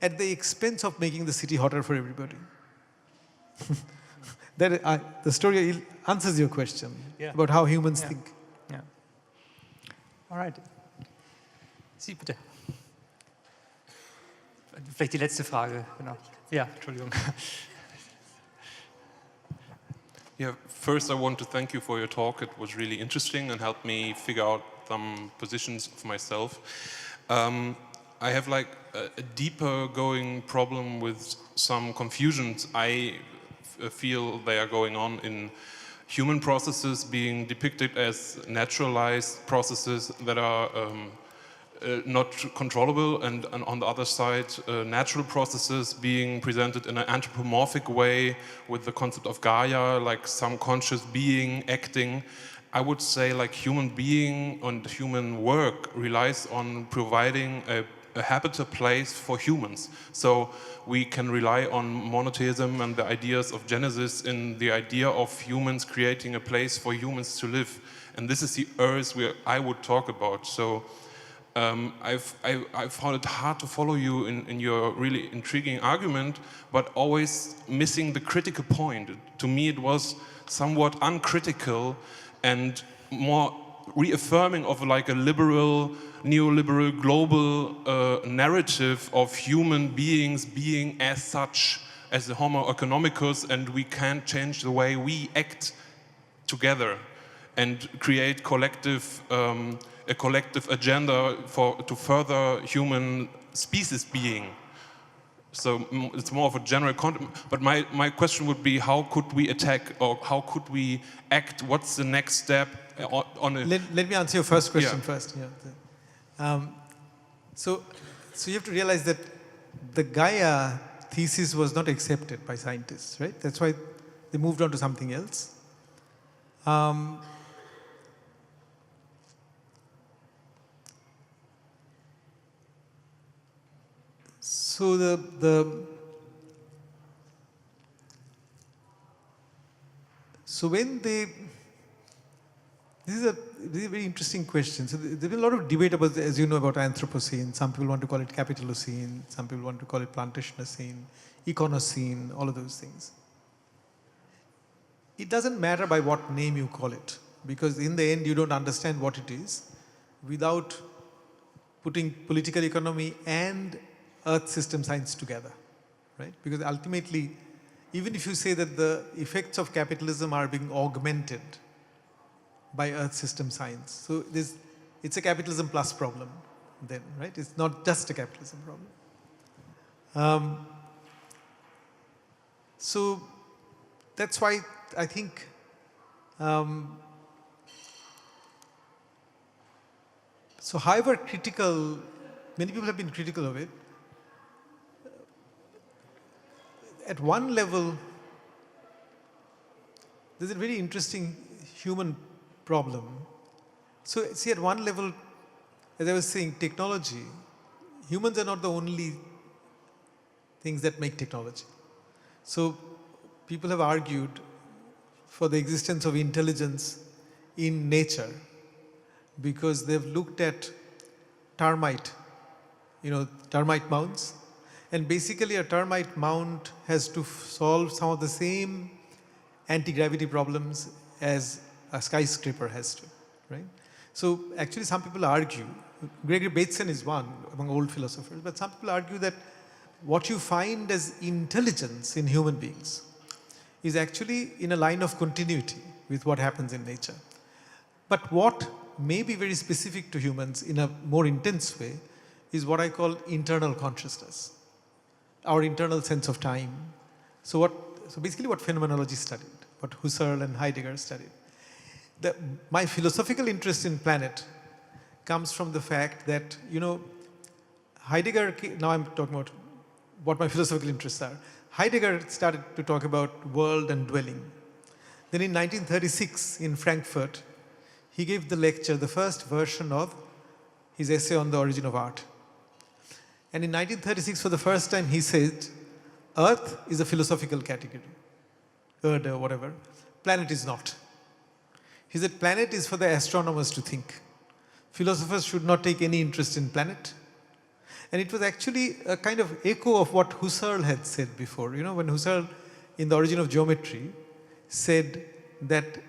at the expense of making the city hotter for everybody. The story answers your question about how humans think. Yeah. All right. Sie, bitte. Vielleicht die letzte Frage, genau. Ja, Entschuldigung. Yeah, first I want to thank you for your talk. It was really interesting and helped me figure out some positions of myself. I have like a deeper going problem with some confusions I feel they are going on in human processes being depicted as naturalized processes that are not controllable, and on the other side, natural processes being presented in an anthropomorphic way with the concept of Gaia, like some conscious being acting. I would say like human being and human work relies on providing a habitable place for humans. So we can rely on monotheism and the ideas of Genesis in the idea of humans creating a place for humans to live. And this is the earth where I would talk about. So I found it hard to follow you in your really intriguing argument, but always missing the critical point. To me, it was somewhat uncritical and more reaffirming of like a liberal, neoliberal, global narrative of human beings being as such as the Homo economicus, and we can't change the way we act together and create collective a collective agenda to further human species being. So it's more of a general content. But my question would be, how could we attack, or how could we act? What's the next step on a... Let me answer your first question first. Yeah. So you have to realize that the Gaia thesis was not accepted by scientists, right? That's why they moved on to something else. So when they, this is a very interesting question. So there's been a lot of debate about, as you know, about Anthropocene. Some people want to call it Capitalocene. Some people want to call it Plantationocene, Econocene, all of those things. It doesn't matter by what name you call it, because in the end you don't understand what it is without putting political economy and Earth system science together, right? Because ultimately, even if you say that the effects of capitalism are being augmented by Earth system science, so it's a capitalism plus problem then, right? It's not just a capitalism problem. So that's why I think so however critical many people have been critical of it. At one level, there's a very interesting human problem. So see, at one level, as I was saying, technology, humans are not the only things that make technology. So people have argued for the existence of intelligence in nature because they've looked at termite mounds. And basically a termite mound has to solve some of the same anti-gravity problems as a skyscraper has to, right? So actually some people argue, Gregory Bateson is one among old philosophers, but some people argue that what you find as intelligence in human beings is actually in a line of continuity with what happens in nature. But what may be very specific to humans in a more intense way is what I call internal consciousness, our internal sense of time. So basically what phenomenology studied, what Husserl and Heidegger studied. My philosophical interest in planet comes from the fact that, Heidegger, now I'm talking about what my philosophical interests are. Heidegger started to talk about world and dwelling. Then in 1936 in Frankfurt, he gave the lecture, the first version of his essay on the origin of art. And in 1936, for the first time, he said, Earth is a philosophical category, Erde or whatever. Planet is not. He said, planet is for the astronomers to think. Philosophers should not take any interest in planet. And it was actually a kind of echo of what Husserl had said before. When Husserl, in The Origin of Geometry, said that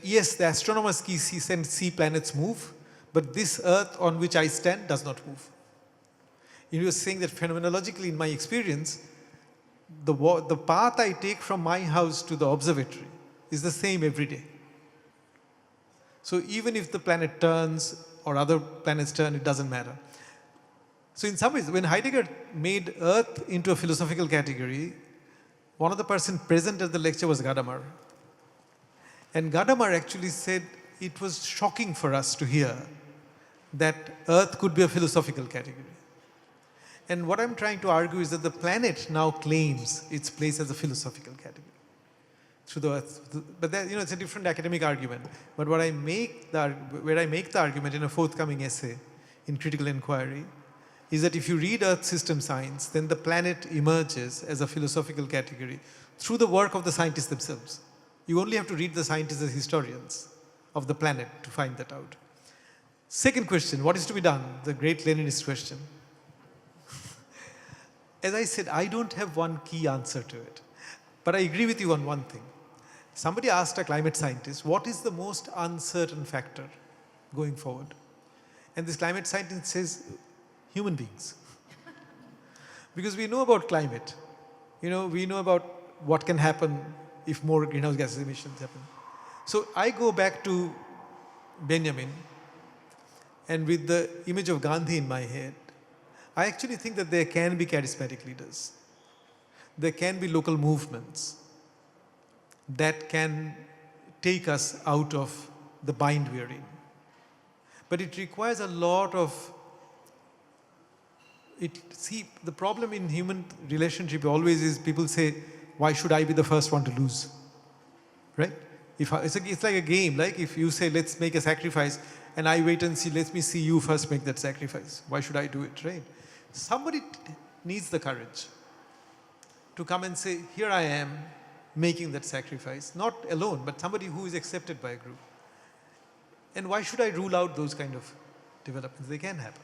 yes, the astronomers see planets move, but this Earth on which I stand does not move. He was saying that phenomenologically, in my experience, the path I take from my house to the observatory is the same every day. So even if the planet turns or other planets turn, it doesn't matter. So in some ways, when Heidegger made Earth into a philosophical category, one of the persons present at the lecture was Gadamer. And Gadamer actually said it was shocking for us to hear that Earth could be a philosophical category. And what I'm trying to argue is that the planet now claims its place as a philosophical category through the Earth. But that, it's a different academic argument. But where I make the argument in a forthcoming essay in Critical Inquiry is that if you read Earth system science, then the planet emerges as a philosophical category through the work of the scientists themselves. You only have to read the scientists as historians of the planet to find that out. Second question, what is to be done? The great Leninist question. As I said, I don't have one key answer to it. But I agree with you on one thing. Somebody asked a climate scientist, what is the most uncertain factor going forward? And this climate scientist says, human beings. Because we know about climate. We know about what can happen if more greenhouse gas emissions happen. So I go back to Benjamin, and with the image of Gandhi in my head, I actually think that there can be charismatic leaders. There can be local movements that can take us out of the bind we are in. But it requires a lot of the problem in human relationship always is people say, why should I be the first one to lose? Right? It's like a game. Like if you say, let's make a sacrifice, and I wait and see, let me see you first make that sacrifice. Why should I do it, right? Somebody needs the courage to come and say, here I am making that sacrifice. Not alone, but somebody who is accepted by a group. And why should I rule out those kind of developments? They can happen.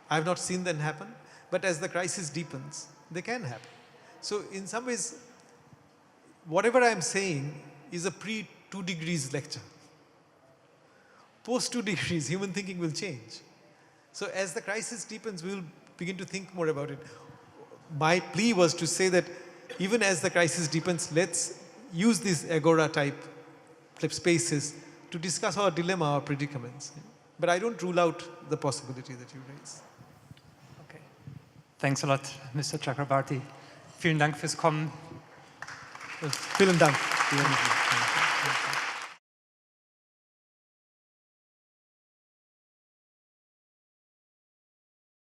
I have not seen them happen, but as the crisis deepens, they can happen. So in some ways, whatever I am saying is a pre-2 degrees lecture. Post 2 degrees, human thinking will change. So as the crisis deepens, we will begin to think more about it. My plea was to say that even as the crisis deepens, let's use these agora-type spaces to discuss our dilemma, our predicaments. But I don't rule out the possibility that you raise. Okay. Thanks a lot, Mr. Chakrabarty. Vielen Dank fürs Kommen. Vielen Dank.